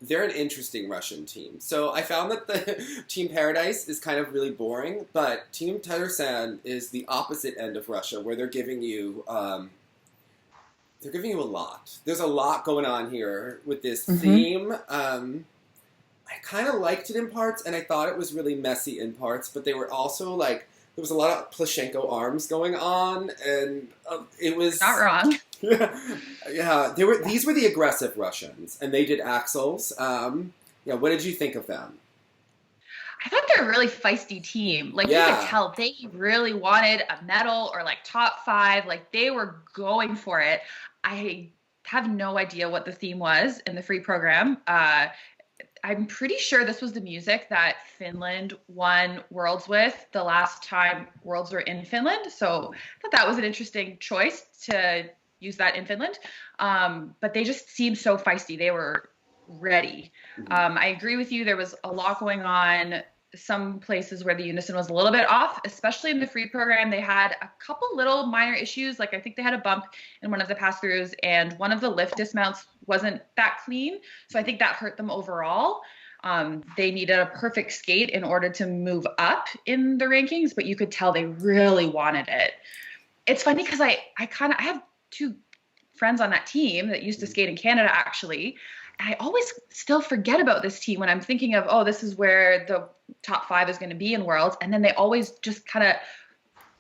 they're an interesting Russian team. So I found that the Team Paradise is kind of really boring, but Team Tatarsan is the opposite end of Russia, where they're giving you a lot. There's a lot going on here with this theme. I kind of liked it in parts, and I thought it was really messy in parts, but they were also like, there was a lot of Plushenko arms going on, and it was... Not wrong. Yeah, these were the aggressive Russians, and they did axles. What did you think of them? I thought they're a really feisty team. Like, you could tell they really wanted a medal or, like, top 5. Like, they were going for it. I have no idea what the theme was in the free program. I'm pretty sure this was the music that Finland won Worlds with the last time Worlds were in Finland. So I thought that was an interesting choice to use that in Finland. But they just seemed so feisty. They were ready. I agree with you. There was a lot going on. Some places where the unison was a little bit off, especially in the free program. They had a couple little minor issues. Like, I think they had a bump in one of the pass-throughs, and one of the lift dismounts wasn't that clean. So I think that hurt them overall. They needed a perfect skate in order to move up in the rankings, but you could tell they really wanted it. It's funny because I have 2 friends on that team that used to skate in Canada, actually. I always still forget about this team when I'm thinking of, oh, this is where the top 5 is going to be in Worlds. And then they always just kind of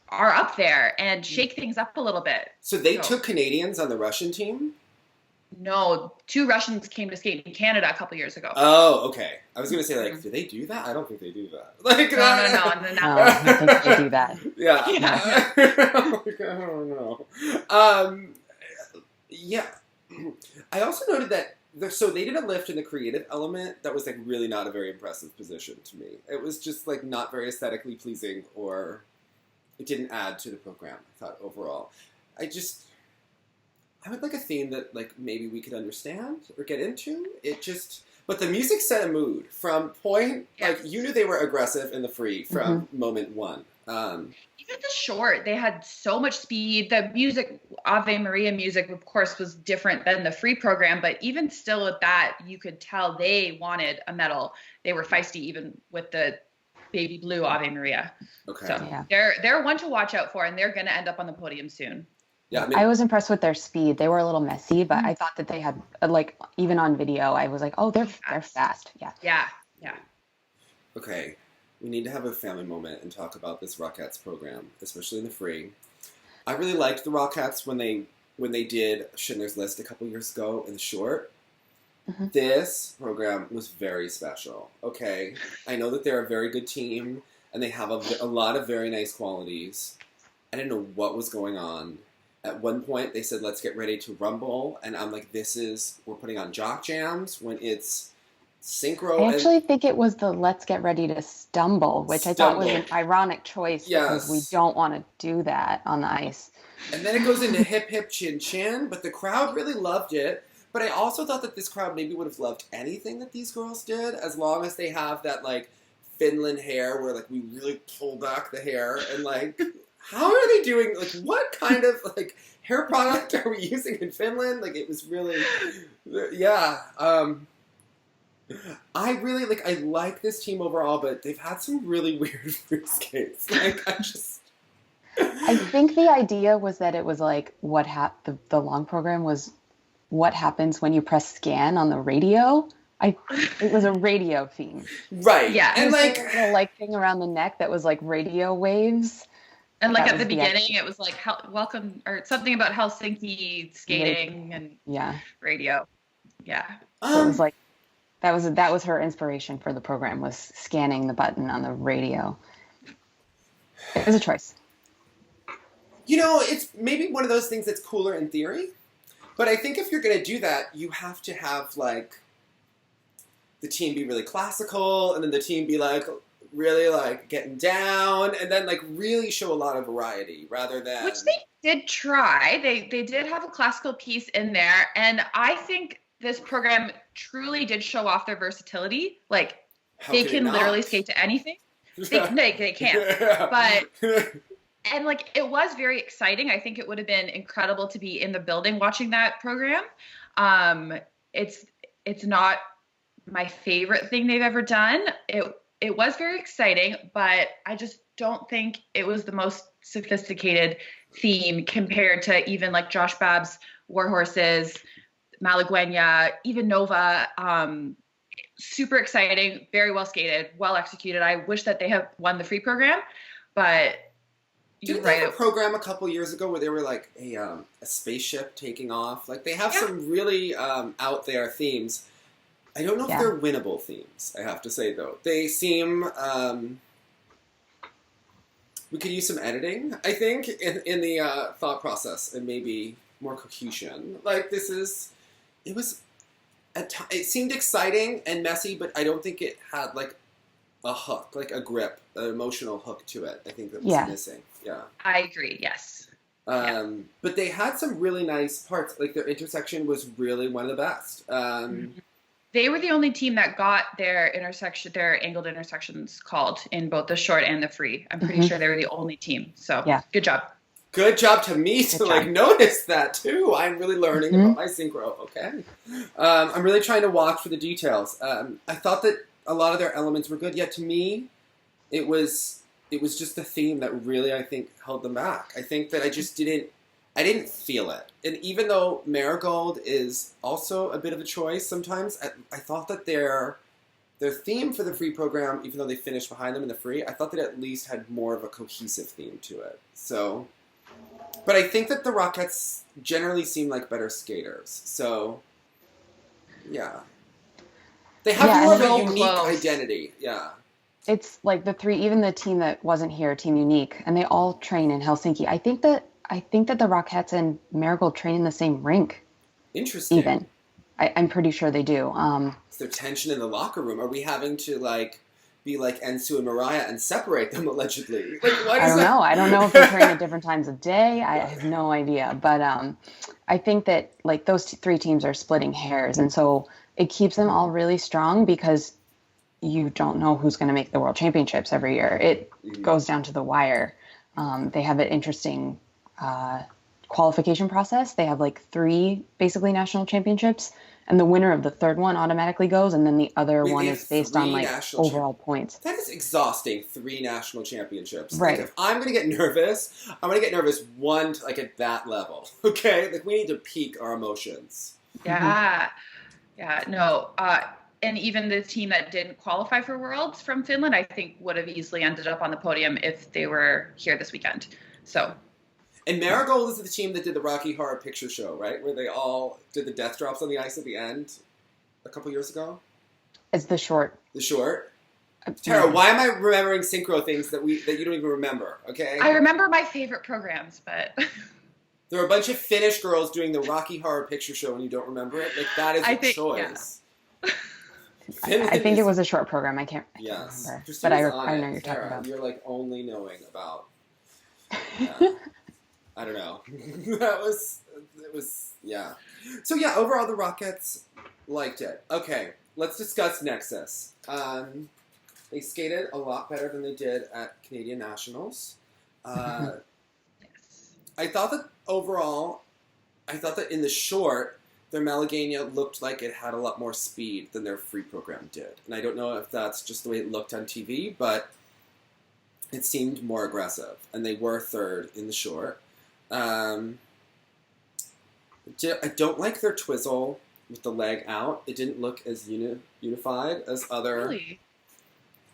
are up there and shake things up a little bit. So they took Canadians on the Russian team? No, 2 Russians came to skate in Canada a couple years ago. Oh, okay. I was going to say, like, do they do that? I don't think they do that. Like, No. I don't think they do that. Yeah. Like, I don't know. Yeah. I also noted that so they did a lift in the creative element that was like really not a very impressive position to me. It was just like not very aesthetically pleasing, or it didn't add to the program, I thought, overall. I would like a theme that like maybe we could understand or get into. But the music set a mood from point, like you knew they were aggressive in the free from moment 1. Even the short, they had so much speed. The music, Ave Maria music, of course, was different than the free program, but even still at that, you could tell they wanted a medal. They were feisty even with the baby blue Ave Maria. Okay. So they're one to watch out for, and they're going to end up on the podium soon. Yeah, I was impressed with their speed. They were a little messy, but I thought that they had, like, even on video, I was like, oh, they're fast. Yeah. Okay. We need to have a family moment and talk about this Rockettes program, especially in the free. I really liked the Rockettes when they did Schindler's List a couple years ago in the short. This program was very special. Okay, I know that they're a very good team and they have a lot of very nice qualities. I didn't know what was going on. At one point, they said, "Let's get ready to rumble," and I'm like, we're putting on jock jams when it's synchro. I actually think it was the "let's get ready to stumble," which I thought was an ironic choice because we don't want to do that on the ice. And then it goes into hip hip chin chin, but the crowd really loved it. But I also thought that this crowd maybe would have loved anything that these girls did, as long as they have that like Finland hair where like we really pull back the hair and like how are they doing, like what kind of like hair product are we using in Finland? Like it was really I really like this team overall, but they've had some really weird free skates. Like I think the idea was that it was like the long program was what happens when you press scan on the radio. It was a radio theme. Right. Yeah. And like a little like thing around the neck that was like radio waves. And like at the beginning, it was like welcome or something about Helsinki skating and radio. Yeah. So it was like that was her inspiration for the program, was scanning the button on the radio. It was a choice. You know, it's maybe one of those things that's cooler in theory, but I think if you're going to do that, you have to have like the team be really classical, and then the team be like really like getting down, and then like really show a lot of variety rather than which they did try. They did have a classical piece in there, and I think this program truly did show off their versatility. Like they can literally skate to anything. They can't, but. And, like, it was very exciting. I think it would have been incredible to be in the building watching that program. It's not my favorite thing they've ever done. It was very exciting, but I just don't think it was the most sophisticated theme compared to even, like, Josh Babb's Warhorses, Malaguena, even Nova. Super exciting, very well skated, well executed. I wish that they had won the free program, but... Didn't they have a program a couple years ago where they were like a spaceship taking off? Like they have some really out there themes. I don't know if they're winnable themes, I have to say though. They seem we could use some editing, I think, in the thought process and maybe more cohesion. Like it seemed exciting and messy, but I don't think it had like a hook, like a grip, an emotional hook to it. I think that was missing. Yeah. I agree, yes. But they had some really nice parts. Like their intersection was really one of the best. They were the only team that got their angled intersections called in both the short and the free. I'm pretty sure they were the only team. So good job. Good job to me to like notice that too. I'm really learning about my synchro. Okay. I'm really trying to watch for the details. I thought that a lot of their elements were good. Yet to me, it was just the theme that really, I think, held them back. I think that I didn't feel it. And even though Marigold is also a bit of a choice sometimes, I thought that their theme for the free program, even though they finished behind them in the free, I thought that at least had more of a cohesive theme to it. So, but I think that the Rockettes generally seem like better skaters. So, yeah. They have more of a unique identity. Yeah. It's like even the team that wasn't here, Team Unique, and they all train in Helsinki. I think that the Rockettes and Marigold train in the same rink. Interesting. Even. I'm pretty sure they do. Is there tension in the locker room? Are we having to like be like Ensu and Mariah and separate them allegedly? Like, I don't know. I don't know if they train at different times of day. I have no idea. But I think that like those three teams are splitting hairs, and so it keeps them all really strong because you don't know who's going to make the World Championships every year. It goes down to the wire. They have an interesting qualification process. They have like 3 basically national championships, and the winner of the third one automatically goes, and then the other one is based on like overall points. That is exhausting. 3 national championships. Right. Like, if I'm going to get nervous, I'm going to get nervous like at that level. Okay? Like we need to peak our emotions. Yeah. Yeah. No. And even the team that didn't qualify for Worlds from Finland, I think would have easily ended up on the podium if they were here this weekend. So. And Marigold is the team that did the Rocky Horror Picture Show, right? Where they all did the death drops on the ice at the end a couple years ago? It's the short. The short? Tara, why am I remembering synchro things that you don't even remember, okay? I remember my favorite programs, but... There are a bunch of Finnish girls doing the Rocky Horror Picture Show and you don't remember it? Like, that is a choice. Yeah. I think it was a short program. I can't remember. But I know you're talking about. You're like only knowing about... Yeah. I don't know. It was, yeah. So yeah, overall the Rockettes liked it. Okay, let's discuss Nexxice. They skated a lot better than they did at Canadian Nationals. Yes. I thought that in the short, their Malaguena looked like it had a lot more speed than their free program did. And I don't know if that's just the way it looked on TV, but it seemed more aggressive. And they were third in the short. I don't like their twizzle with the leg out. It didn't look as unified as other... Really?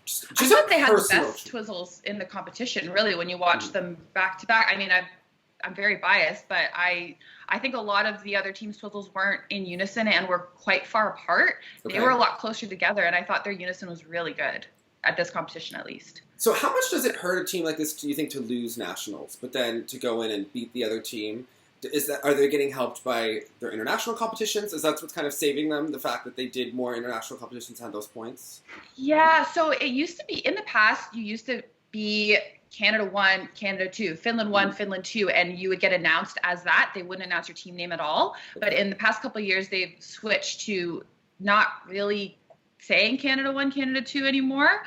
Just I thought they had the best twizzles in the competition, really, when you watch them back to back. I mean, I'm very biased, but I think a lot of the other teams' twizzles weren't in unison and were quite far apart. Okay. They were a lot closer together, and I thought their unison was really good at this competition, at least. So how much does it hurt a team like this, do you think, to lose nationals, but then to go in and beat the other team? Are they getting helped by their international competitions? Is that what's kind of saving them? The fact that they did more international competitions and had those points? Yeah. So it used to be in the past. You used to be Canada 1, Canada 2, Finland 1, Finland 2, and you would get announced as that. They wouldn't announce your team name at all. But in the past couple of years, they've switched to not really saying Canada 1, Canada 2 anymore.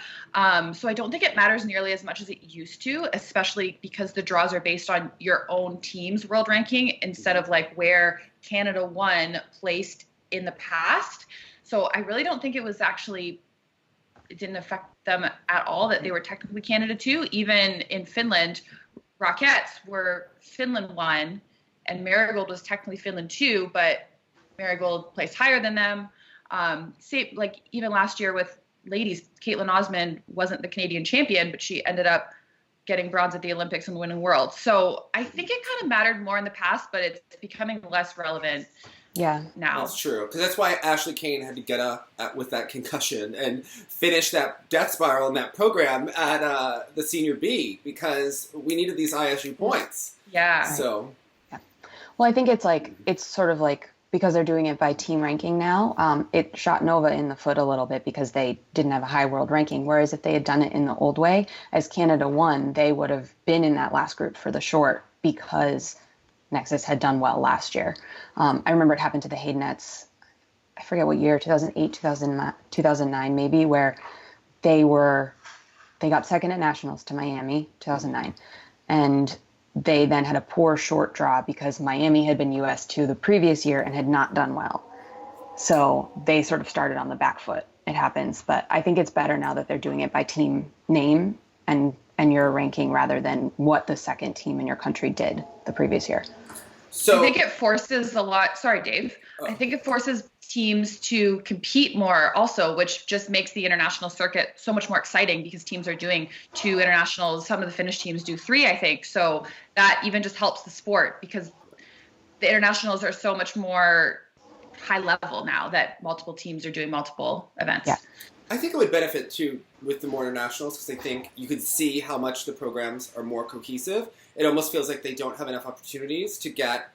So I don't think it matters nearly as much as it used to, especially because the draws are based on your own team's world ranking instead of like where Canada 1 placed in the past. So I really don't think it didn't affect them at all that they were technically Canada 2. Even in Finland, Rockettes were Finland 1 and Marigold was technically Finland 2, but Marigold placed higher than them. Like even last year with ladies, Caitlin Osmond wasn't the Canadian champion, but she ended up getting bronze at the Olympics and winning worlds. So I think it kind of mattered more in the past, but it's becoming less relevant. Yeah, now. That's true. Because that's why Ashley Kane had to get up with that concussion and finish that death spiral in that program at the Senior B, because we needed these ISU points. Yeah. So. Yeah. Well, I think it's sort of like, because they're doing it by team ranking now, it shot Nova in the foot a little bit because they didn't have a high world ranking. Whereas if they had done it in the old way, as Canada 1, they would have been in that last group for the short because Nexxice had done well last year. I remember it happened to the Haydenettes, I forget what year, 2008, 2009 maybe, where they got second at Nationals to Miami, 2009. And they then had a poor short draw because Miami had been US2 the previous year and had not done well. So they sort of started on the back foot. It happens. But I think it's better now that they're doing it by team name and your ranking rather than what the second team in your country did the previous year. So I think it forces a lot. Sorry, Dave. I think it forces teams to compete more also, which just makes the international circuit so much more exciting because teams are doing 2 internationals. Some of the Finnish teams do 3, I think. So that even just helps the sport because the internationals are so much more high level now that multiple teams are doing multiple events. Yeah. I think it would benefit too with the more internationals because I think you could see how much the programs are more cohesive. It almost feels like they don't have enough opportunities to get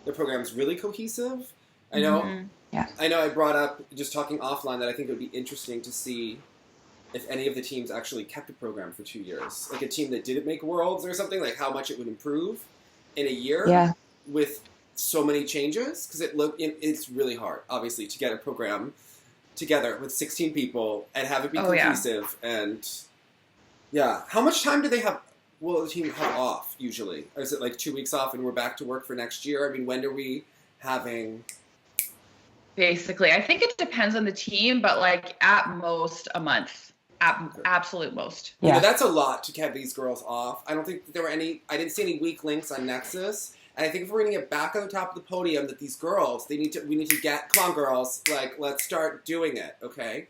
the programs really cohesive. I know. Mm-hmm. Yeah. I know. I brought up just talking offline that I think it would be interesting to see if any of the teams actually kept a program for 2 years, like a team that didn't make worlds or something. Like how much it would improve in a year. Yeah. With so many changes because it's really hard, obviously, to get a program together with 16 people and have it be cohesive. And yeah, how much time do they have? Will the team have off usually? Or is it like 2 weeks off and we're back to work for next year? I mean, when are we having? Basically, I think it depends on the team, but like at most a month, absolute most. Yeah, you know, that's a lot to have these girls off. I don't think there were any. I didn't see any weak links on Nexxice. And I think if we're going to get back on the top of the podium, that these girls, we need to get, come on girls, like, let's start doing it, okay?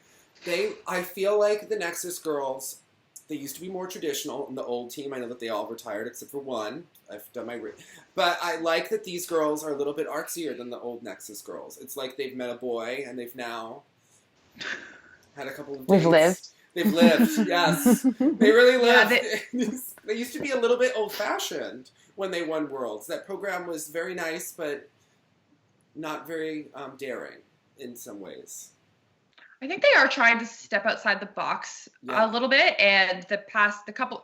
I feel like the Nexxice girls, they used to be more traditional in the old team. I know that they all retired except for one. I've done my, but I like that these girls are a little bit artsier than the old Nexxice girls. It's like they've met a boy and they've now had a couple of dates. We've lived. They've lived, yes. They really lived. Yeah, they used to be a little bit old-fashioned when they won Worlds. That program was very nice, but not very daring in some ways. I think they are trying to step outside the box a little bit, and the past couple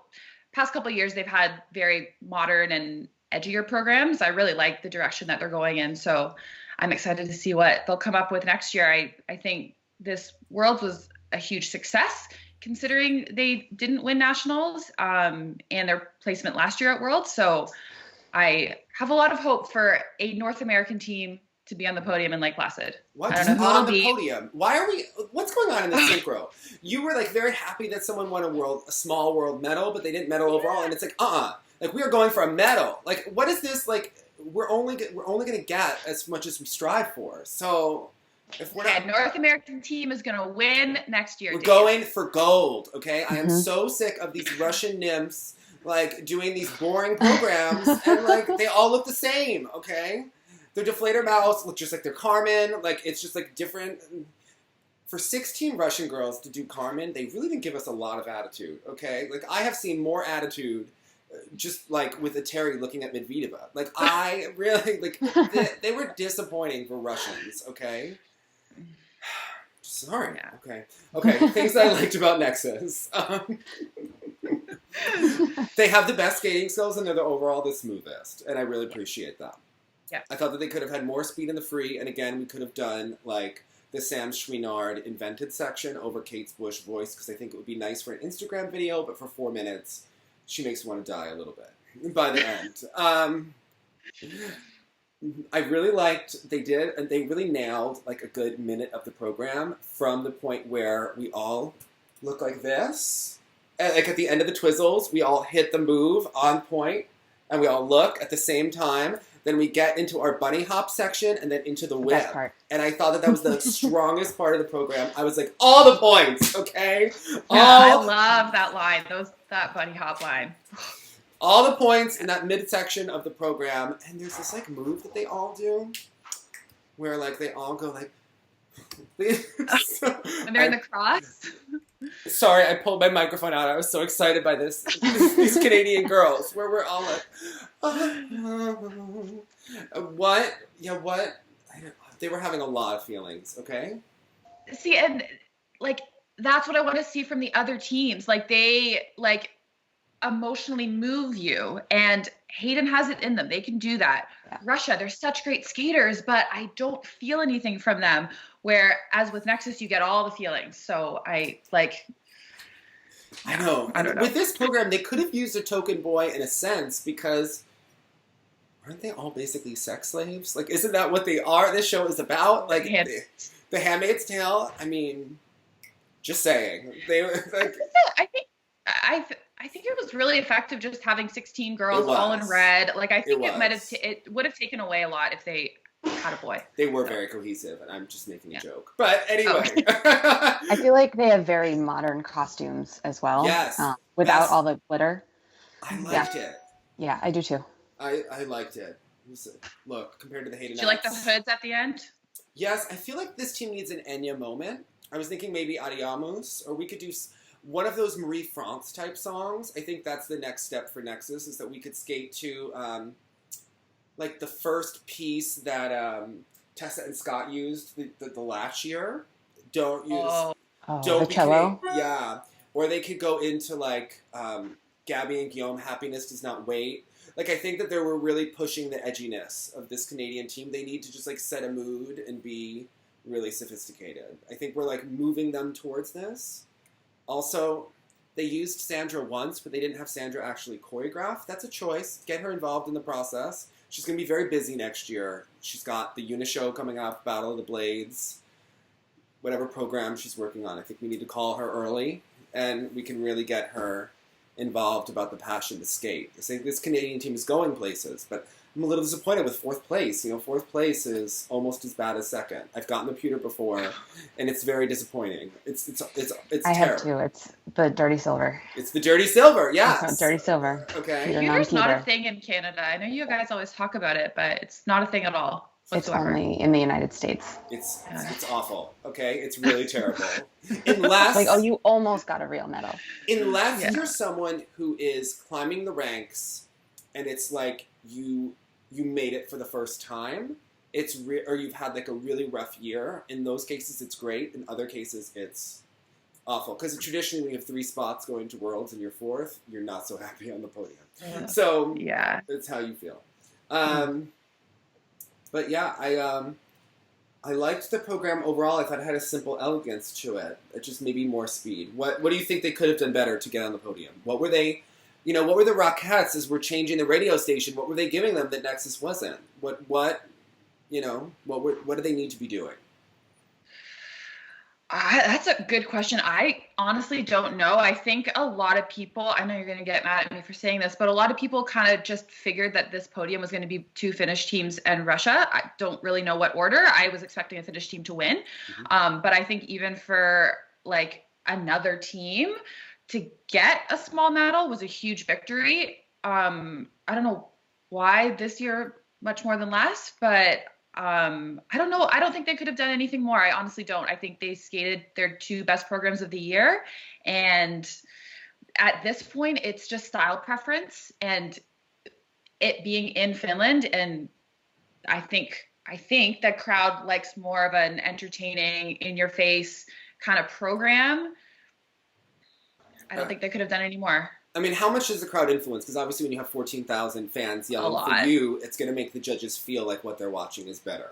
of years they've had very modern and edgier programs. I really like the direction that they're going in, so I'm excited to see what they'll come up with next year. I think this Worlds was a huge success considering they didn't win nationals and their placement last year at Worlds. So I have a lot of hope for a North American team to be on the podium in Lake Placid. What's on the podium? Why are we? What's going on in the synchro? You were like very happy that someone won a small world medal, but they didn't medal overall, and it's like like we are going for a medal. Like what is this? Like we're only going to get as much as we strive for. So. If we're not, North American team is going to win next year. We're going for gold, okay? I am so sick of these Russian nymphs, like, doing these boring programs, and, like, they all look the same, okay? Their deflator mouths look just like their Carmen. Like, it's just, like, different. For 16 Russian girls to do Carmen, they really didn't give us a lot of attitude, okay? Like, I have seen more attitude just like with a Terry looking at Medvedeva. Like I really like they were disappointing for Russians. Okay. Sorry. Yeah. Okay. Things I liked about Nexxice. They have the best skating skills and they're overall the smoothest, and I really appreciate that. Yeah. I thought that they could have had more speed in the free, and again, we could have done like the Sam Schweenard invented section over Kate's Bush voice, because I think it would be nice for an Instagram video, but for 4 minutes, she makes me want to die a little bit by the end. I really liked, they really nailed like a good minute of the program from the point where we all look like this. And, like at the end of the Twizzles, we all hit the move on point, and we all look at the same time. Then we get into our bunny hop section, and then into the whip. And I thought that was the strongest part of the program. I was like, all the points, okay? I love that line, that bunny hop line. All the points in that midsection of the program. And there's this like move that they all do, where like they all go like... When they're in the cross? Sorry, I pulled my microphone out. I was so excited by these Canadian girls, where we're all like, what? Yeah, what? They were having a lot of feelings, okay? See, and, like, that's what I want to see from the other teams. Like, they, like, emotionally move you, and Hayden has it in them. They can do that. Yeah. Russia, they're such great skaters, but I don't feel anything from them. Whereas with Nexxice, you get all the feelings. So I know. I don't know. With this program, they could have used a token boy in a sense, because aren't they all basically sex slaves? Like, isn't that what they are? This show is about like the Handmaid's Tale. I mean, just saying. They were like. I think it was really effective just having 16 girls all in red. Like, I think it would have taken away a lot if they had a boy. They were very cohesive, and I'm just making a joke. But anyway. I feel like they have very modern costumes as well. Yes. Without all the glitter. I liked it. Yeah, I do too. I liked it. Look, compared to the Haydenettes. Did you like the hoods at the end? Yes, I feel like this team needs an Enya moment. I was thinking maybe Adiamus, or we could do one of those Marie France type songs. I think that's the next step for Nexxice, is that we could skate to like the first piece that Tessa and Scott used the last year. Don't use the cello. Yeah, or they could go into like Gabby and Guillaume, Happiness Does Not Wait. Like, I think that they were really pushing the edginess of this Canadian team. They need to just like set a mood and be really sophisticated. I think we're like moving them towards this. Also, they used Sandra once, but they didn't have Sandra actually choreograph. That's a choice. Get her involved in the process. She's going to be very busy next year. She's got the Unishow coming up, Battle of the Blades, whatever program she's working on. I think we need to call her early, and we can really get her involved about the passion to skate. I think this Canadian team is going places, but I'm a little disappointed with fourth place. You know, fourth place is almost as bad as second. I've gotten the pewter before, and it's very disappointing. It's I terrible. have too. It's the dirty silver. It's the dirty silver, yes. It's dirty silver. Okay. Pewter's not a thing in Canada. I know you guys always talk about it, but it's not a thing at all whatsoever. It's only in the United States. It's awful, okay? It's really terrible. Unless... Like, you almost got a real medal. Unless you're someone who is climbing the ranks, and it's like you made it for the first time, or you've had like a really rough year. In those cases, it's great. In other cases, it's awful. Because traditionally, when you have 3 spots going to Worlds and you're 4th, you're not so happy on the podium. Yeah. So yeah, that's how you feel. But yeah, I liked the program overall. I thought it had a simple elegance to it. It just maybe more speed. What do you think they could have done better to get on the podium? What were they? You know, what were the Rockettes as we're changing the radio station? What were they giving them that Nexxice wasn't? What do they need to be doing? That's a good question. I honestly don't know. I think a lot of people, I know you're going to get mad at me for saying this, but a lot of people kind of just figured that this podium was going to be 2 Finnish teams and Russia. I don't really know what order. I was expecting a Finnish team to win. Mm-hmm. But I think even for like another team to get a small medal was a huge victory. I don't know why this year much more than last, but I don't know. I don't think they could have done anything more. I honestly don't. I think they skated their 2 best programs of the year, and at this point, it's just style preference and it being in Finland. And I think the crowd likes more of an entertaining, in your face kind of program. I don't think they could have done any more. I mean, how much does the crowd influence? Because obviously when you have 14,000 fans yelling for you, it's going to make the judges feel like what they're watching is better.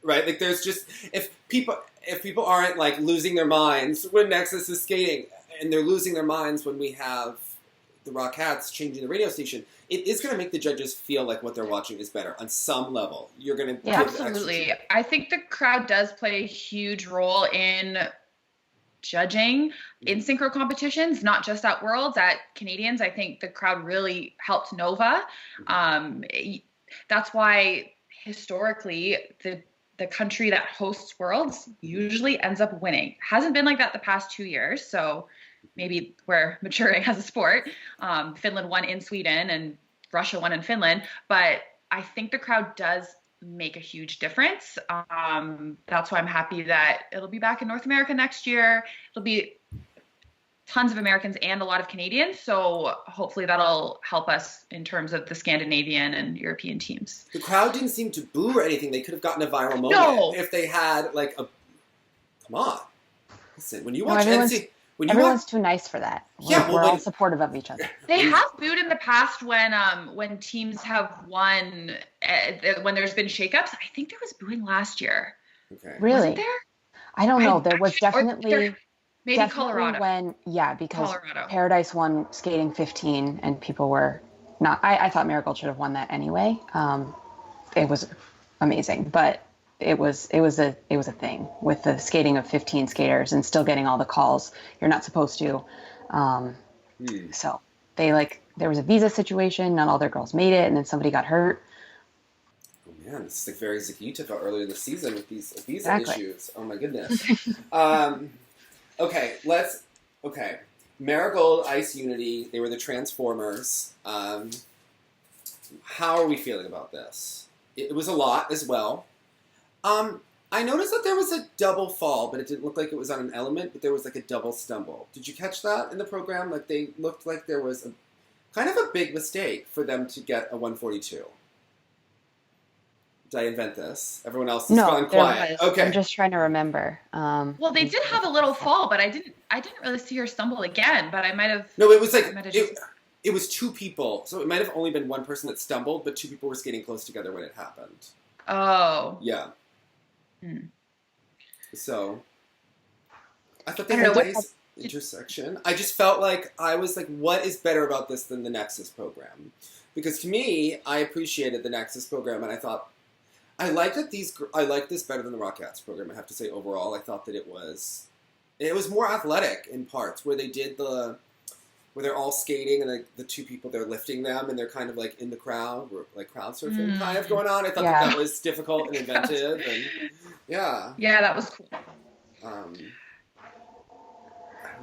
Right? Like there's just, if people aren't like losing their minds when Nexxice is skating, and they're losing their minds when we have the Rockettes changing the radio station, it is going to make the judges feel like what they're watching is better on some level. You're going to absolutely. I think the crowd does play a huge role in judging in synchro competitions, not just at Worlds, at Canadians. I think the crowd really helped Nova. That's why historically the country that hosts Worlds usually ends up winning. Hasn't been like that the past 2 years, so maybe we're maturing as a sport. Finland won in Sweden and Russia won in Finland, but I think the crowd does make a huge difference. That's why I'm happy that it'll be back in North America next year. It'll be tons of Americans and a lot of Canadians, so hopefully that'll help us in terms of the Scandinavian and European teams. The crowd didn't seem to boo or anything. They could have gotten a viral moment if they had like a. Come on, listen. When you watch everyone's too nice for that. We're all supportive of each other. They have booed in the past when teams have won, when there's been shakeups. I think there was booing last year. Okay. Really? Wasn't there? I don't know. There was definitely. Maybe Colorado. Because Colorado. Paradise won skating 15 and people were not. I thought Marigold should have won that anyway. It was amazing, but it was a thing with the skating of 15 skaters and still getting all the calls you're not supposed to. So there was a visa situation. Not all their girls made it, and then somebody got hurt. Oh man, this is like very Zakita felt earlier in the season with these visa issues. Oh my goodness. Okay. Marigold Ice Unity, they were the Transformers. How are we feeling about this? It was a lot as well. I noticed that there was a double fall, but it didn't look like it was on an element, but there was like a double stumble. Did you catch that in the program? Like they looked like there was a kind of a big mistake for them to get a 142. Did I invent this? Everyone else has gone quiet. Okay. I'm just trying to remember. Well, they did have a little fall, but I didn't really see her stumble again. But I might have. No, it was like it was two people, so it might have only been one person that stumbled, but two people were skating close together when it happened. Oh. Yeah. So I thought they had a nice intersection. I just felt like I was like, what is better about this than the Nexxice program? Because to me, I appreciated the Nexxice program, and I thought. I like this better than the Rockettes program. I have to say, overall, I thought that it was more athletic in parts where where they're all skating and like the two people they're lifting them and they're kind of like in the crowd, like crowd surfing kind of going on. I thought that was difficult and inventive, and yeah, that was cool.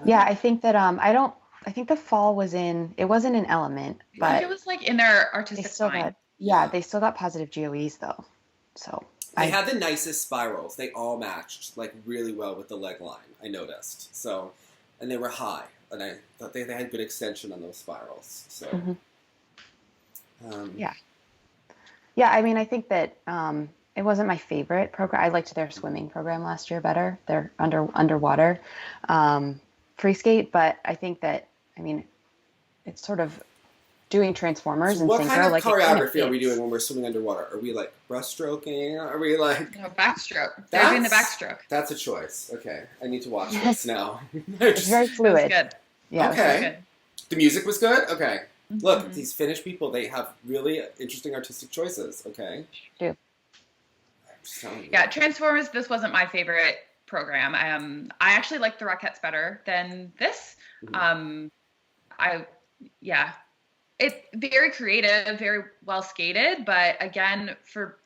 I think that I think the fall was it wasn't an element, but I think it was like in their artistic line. They still got positive GOEs though. So they had the nicest spirals. They all matched like really well with the leg line. I noticed. So, and they were high, and I thought they had good extension on those spirals. So, I mean, I think that it wasn't my favorite program. I liked their swimming program last year better. Their underwater free skate, but I think that it's sort of. Doing Transformers and what Synchro, kind of choreography are we doing when we're swimming underwater? Are we like breaststroking? Are we like backstroke? They're doing the backstroke. That's a choice. Okay, I need to watch this now. It's very fluid. Good. Yeah. Okay. Good. The music was good. Okay. Look, these Finnish people, they have really interesting artistic choices. Okay. Do. Yeah, Transformers. This wasn't my favorite program. I actually liked the Rockettes better than this. It's very creative, very well skated, but again, for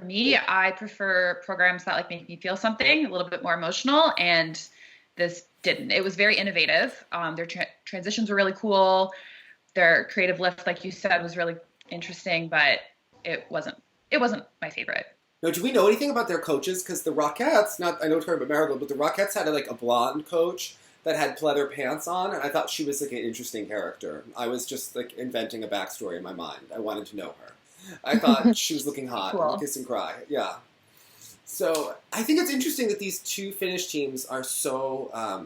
me, I prefer programs that like make me feel something a little bit more emotional, and this didn't. It was very innovative. Their transitions were really cool. Their creative lift, like you said, was really interesting, but it wasn't my favorite. Now, do we know anything about their coaches? Because the Rockettes, I know we're talking about Marigold, but the Rockettes had a blonde coach that had pleather pants on, and I thought she was like an interesting character. I was just like inventing a backstory in my mind. I wanted to know her. I thought she was looking hot. Cool. Kiss and cry. Yeah. So I think it's interesting that these two Finnish teams are so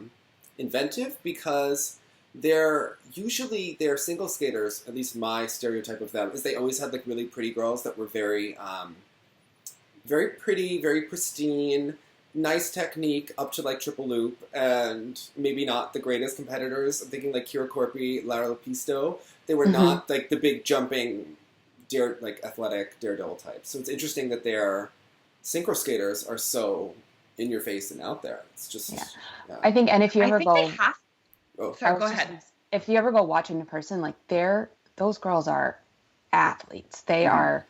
inventive because they're single skaters. At least my stereotype of them is they always had like really pretty girls that were very, very pretty, very pristine, nice technique up to like triple loop, and maybe not the greatest competitors. I'm thinking like Kira Korpi, Lara Lepisto. They were not like the big jumping, athletic daredevil types. So it's interesting that their synchro skaters are so in your face and out there. It's just, I think, and if you ever I think they have. Oh. Sorry, go ahead. If you ever go watch in person, like those girls are athletes. They're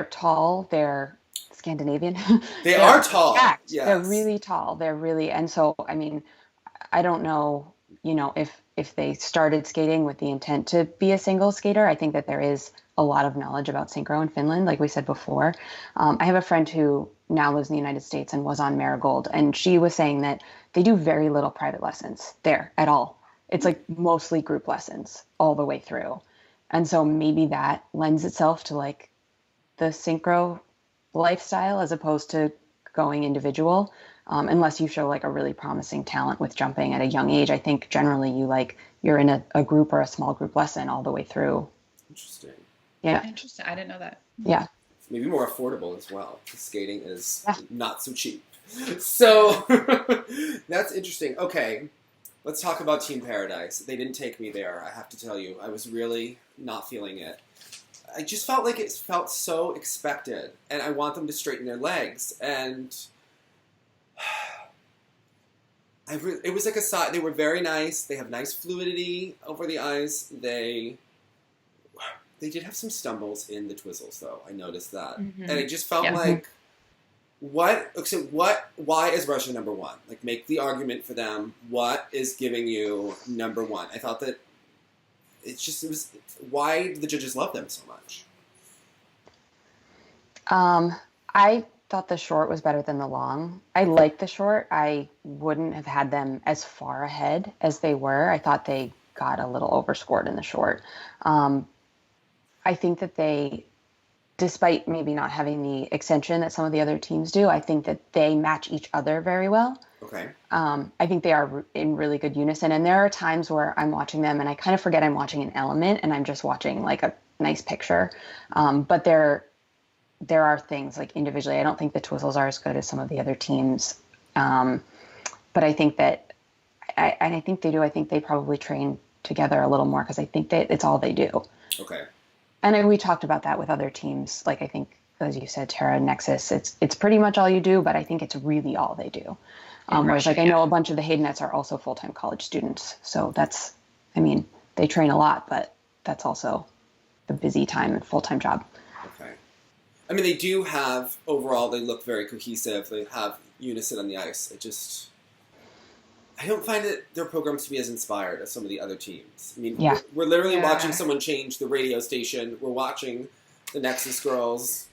tall. They're Scandinavian. They are tall. Stacked. Yes. They're really tall. They're really, and so, I mean, I don't know, if they started skating with the intent to be a single skater. I think that there is a lot of knowledge about synchro in Finland, like we said before. I have a friend who now lives in the United States and was on Marigold, and she was saying that they do very little private lessons there at all. It's like mostly group lessons all the way through. And so maybe that lends itself to like the synchro lifestyle as opposed to going individual. Unless you show like a really promising talent with jumping at a young age. I think generally you're in a group or a small group lesson all the way through. Interesting. Yeah. Interesting. I didn't know that. Yeah. Maybe more affordable as well, because skating is not so cheap. So that's interesting. Okay, let's talk about Team Paradise. They didn't take me there, I have to tell you. I was really not feeling it. I just felt like it felt so expected, and I want them to straighten their legs. And it was like a side. They were very nice. They have nice fluidity over the ice. They did have some stumbles in the twizzles, though. I noticed that, and it just felt like, why is Russia number one? Like, make the argument for them. What is giving you number one? I thought that why do the judges love them so much? I thought the short was better than the long. I liked the short. I wouldn't have had them as far ahead as they were. I thought they got a little overscored in the short. I think that they, despite maybe not having the extension that some of the other teams do, I think that they match each other very well. Okay. I think they are in really good unison. And there are times where I'm watching them and I kind of forget I'm watching an element and I'm just watching like a nice picture. But there are things like individually, I don't think the Twizzles are as good as some of the other teams. But I think that, I think they do. I think they probably train together a little more because I think that it's all they do. Okay. And we talked about that with other teams. Like I think, as you said, Tara, Nexxice, it's pretty much all you do, but I think it's really all they do. Whereas like I know a bunch of the Haydenettes are also full-time college students. So they train a lot, but that's also the busy time and full-time job. Okay. I mean, they do have, overall, they look very cohesive. They have unison on the ice. I don't find their programs to be as inspired as some of the other teams. I mean, we're literally watching someone change the radio station. We're watching the Nexxice girls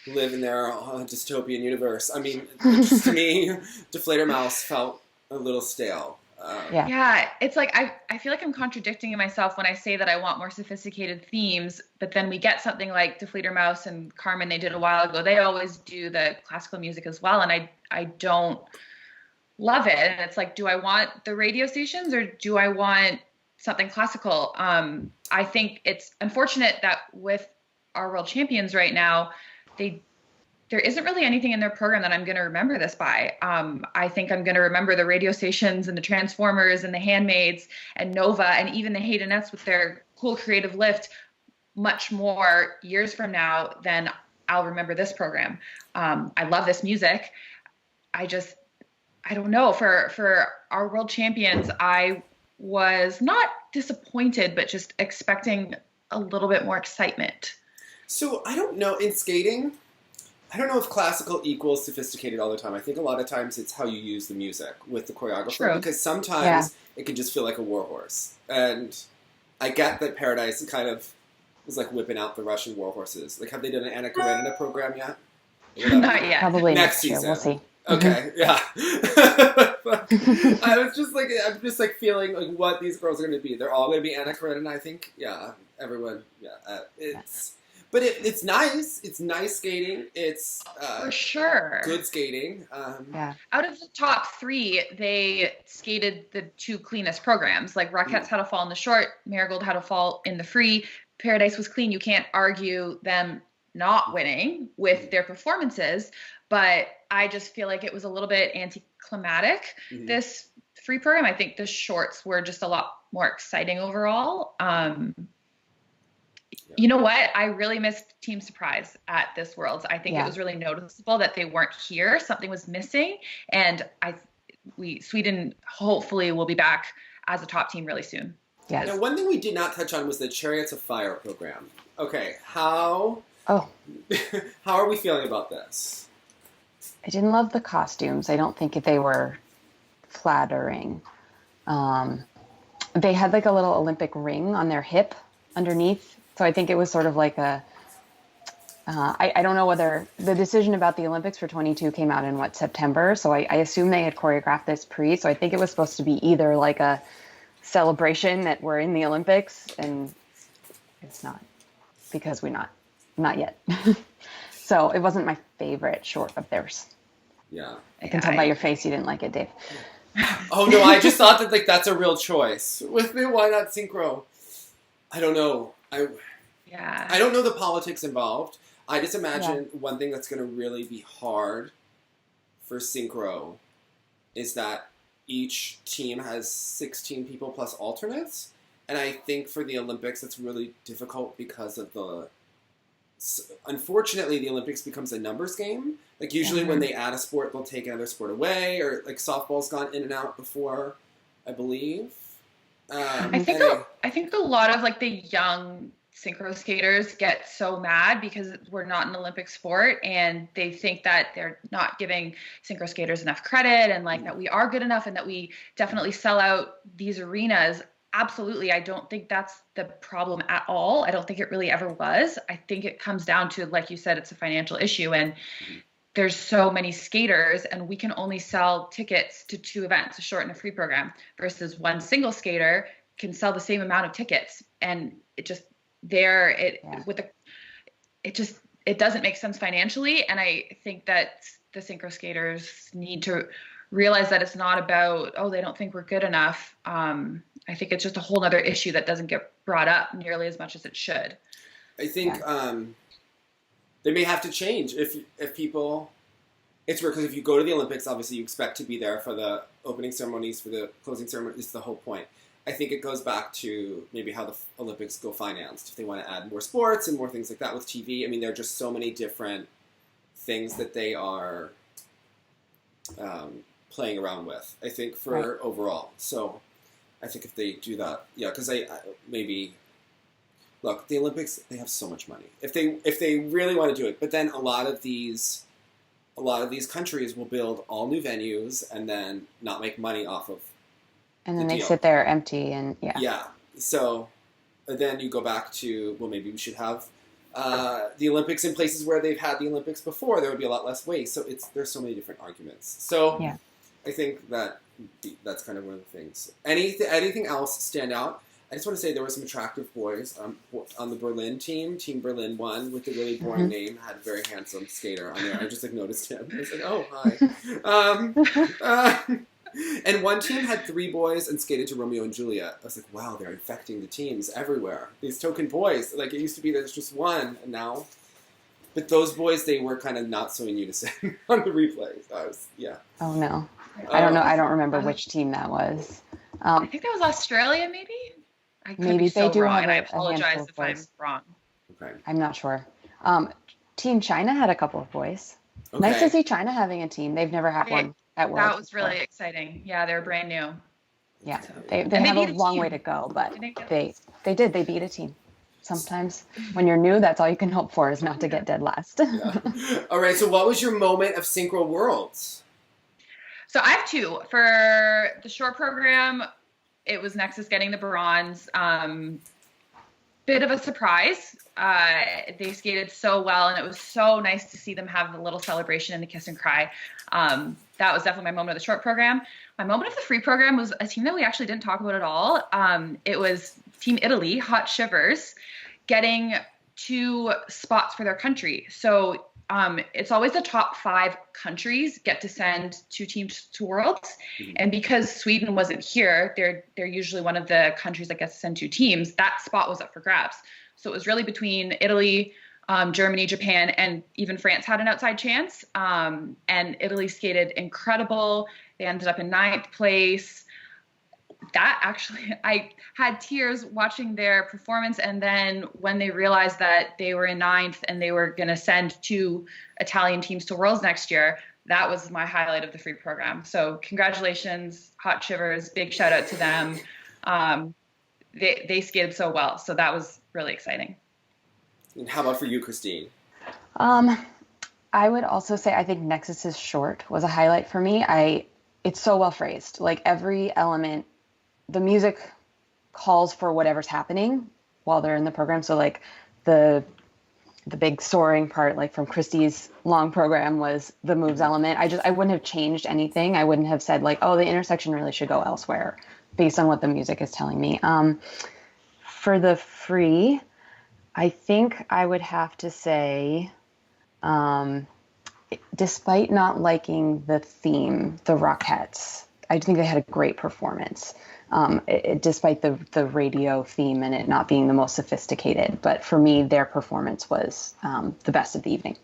live in their dystopian universe. I mean, just to me, Deflator Mouse felt a little stale. It's like I feel like I'm contradicting myself when I say that I want more sophisticated themes, but then we get something like Deflator Mouse and Carmen they did a while ago. They always do the classical music as well, and I don't love it. And it's like, do I want the radio stations or do I want something classical? I think it's unfortunate that with our world champions right now, there isn't really anything in their program that I'm going to remember this by. I think I'm going to remember the radio stations and the Transformers and the Handmaids and Nova and even the Haydenettes with their cool creative lift much more years from now than I'll remember this program. I love this music. I don't know. For our world champions, I was not disappointed, but just expecting a little bit more excitement. So I don't know. In skating, I don't know if classical equals sophisticated all the time. I think a lot of times it's how you use the music with the choreographer. True. Because sometimes it can just feel like a warhorse. And I get that Paradise kind of was like whipping out the Russian warhorses. Like, have they done an Anna Karenina program yet? Not yet. Probably next year. season. We'll see. Okay, yeah. I was just like, I'm just like feeling like what these girls are going to be. They're all going to be Anna Karenina, I think. Yeah, everyone. Yeah, but it's nice. It's nice skating. It's for sure good skating. Out of the top three, they skated the two cleanest programs. Like Rockets had a fall in the short, Marigold had a fall in the free. Paradise was clean. You can't argue them not winning with their performances, but I just feel like it was a little bit anticlimactic, this free program. I think the shorts were just a lot more exciting overall. You know what? I really missed Team Surprise at this Worlds. I think it was really noticeable that they weren't here. Something was missing, and Sweden hopefully will be back as a top team really soon. Yes. Now, one thing we did not touch on was the Chariots of Fire program. Okay, how are we feeling about this? I didn't love the costumes. I don't think they were flattering. They had like a little Olympic ring on their hip underneath. So I think it was sort of like I don't know whether the decision about the Olympics for 22 came out in September. So I assume they had choreographed this pre. So I think it was supposed to be either like a celebration that we're in the Olympics, and it's not, because we're not yet. So it wasn't my favorite short of theirs. Yeah. I can tell by your face you didn't like it, Dave. Oh no, I just thought that like that's a real choice. With me, why not Synchro? I don't know. I don't know the politics involved. I just imagine one thing that's going to really be hard for Synchro is that each team has 16 people plus alternates. And I think for the Olympics, it's really difficult because of unfortunately, the Olympics becomes a numbers game. Like usually when they add a sport, they'll take another sport away, or like softball's gone in and out before, I believe. I think a lot of like the young synchro skaters get so mad because we're not an Olympic sport, and they think that they're not giving synchro skaters enough credit, and like that we are good enough and that we definitely sell out these arenas. Absolutely. I don't think that's the problem at all. I don't think it really ever was. I think it comes down to, like you said, it's a financial issue, and there's so many skaters, and we can only sell tickets to two events, a short and a free program, versus one single skater can sell the same amount of tickets. And it just it doesn't make sense financially. And I think that the synchro skaters need to realize that it's not about, they don't think we're good enough. I think it's just a whole other issue that doesn't get brought up nearly as much as it should. I think they may have to change if people. It's weird because if you go to the Olympics, obviously you expect to be there for the opening ceremonies, for the closing ceremonies. This is the whole point. I think it goes back to maybe how the Olympics go financed. If they want to add more sports and more things like that with TV, I mean, there are just so many different things that they are playing around with, I think, for overall. So I think if they do that, because look, the Olympics, they have so much money. If they really want to do it, but then a lot of these countries will build all new venues and then not make money off of. And then they sit there empty and Yeah. So then you go back to, well, maybe we should have the Olympics in places where they've had the Olympics before. There would be a lot less waste. So there's so many different arguments. So I think that's kind of one of the things. Anything else stand out? I just want to say there were some attractive boys on the Berlin team. Team Berlin won with a really boring name. Had a very handsome skater on there. I just noticed him. I was like, oh, hi. And one team had 3 boys and skated to Romeo and Juliet. I was like, wow, they're infecting the teams everywhere. These token boys. Like, it used to be there's just one, and now... But those boys, they were kind of not so in unison on the replays. Oh, no. I don't know. I don't remember which team that was. I think that was Australia, maybe? I could maybe be so they do wrong, have and I apologize if I'm wrong. Okay. I'm not sure. Team China had a couple of boys. Okay. Nice to see China having a team. They've never had one at Worlds. That was really exciting. Yeah, they're brand new. Yeah, they have a long way to go, but they did. They beat a team. Sometimes when you're new, that's all you can hope for is not to get dead last. All right, so what was your moment of Synchro Worlds? So I have 2. For the short program, it was Nexxice getting the bronze. Bit of a surprise. They skated so well, and it was so nice to see them have a little celebration and the kiss and cry. That was definitely my moment of the short program. My moment of the free program was a team that we actually didn't talk about at all. It was Team Italy, Hot Shivers, getting 2 spots for their country. So it's always the top 5 countries get to send 2 teams to Worlds. Mm-hmm. And because Sweden wasn't here, they're usually one of the countries that gets to send 2 teams. That spot was up for grabs. So it was really between Italy, Germany, Japan, and even France had an outside chance. And Italy skated incredible. They ended up in 9th place. That actually, I had tears watching their performance. And then when they realized that they were in 9th and they were going to send 2 Italian teams to Worlds next year, that was my highlight of the free program. So congratulations, Hot Shivers. Big shout out to them. They skated so well. So that was really exciting. And how about for you, Christine? I would also say I think Nexxice's short was a highlight for me. It's so well phrased. Like every element, the music calls for whatever's happening while they're in the program. So like the big soaring part, like from Christy's long program, was the moves element. I wouldn't have changed anything. I wouldn't have said like, oh, the intersection really should go elsewhere based on what the music is telling me. For the free, I think I would have to say, despite not liking the theme, the Rockettes, I think they had a great performance. Despite the radio theme and it not being the most sophisticated. But for me, their performance was the best of the evening.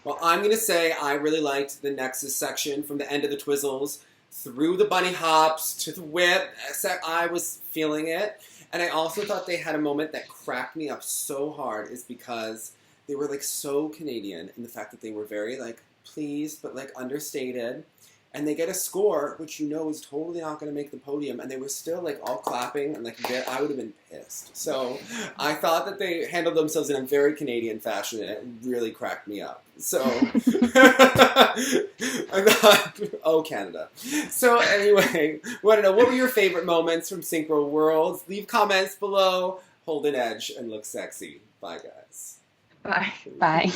Well, I'm going to say I really liked the Nexxice section from the end of the Twizzles through the bunny hops to the whip. I was feeling it. And I also thought they had a moment that cracked me up so hard is because they were like so Canadian in the fact that they were very like pleased but like understated. And they get a score, which you know is totally not going to make the podium, and they were still like all clapping, and like I would have been pissed. So I thought that they handled themselves in a very Canadian fashion, and it really cracked me up. So I thought, oh Canada. So anyway, want to know what were your favorite moments from Synchro Worlds? Leave comments below. Hold an edge and look sexy. Bye guys. Bye. Bye.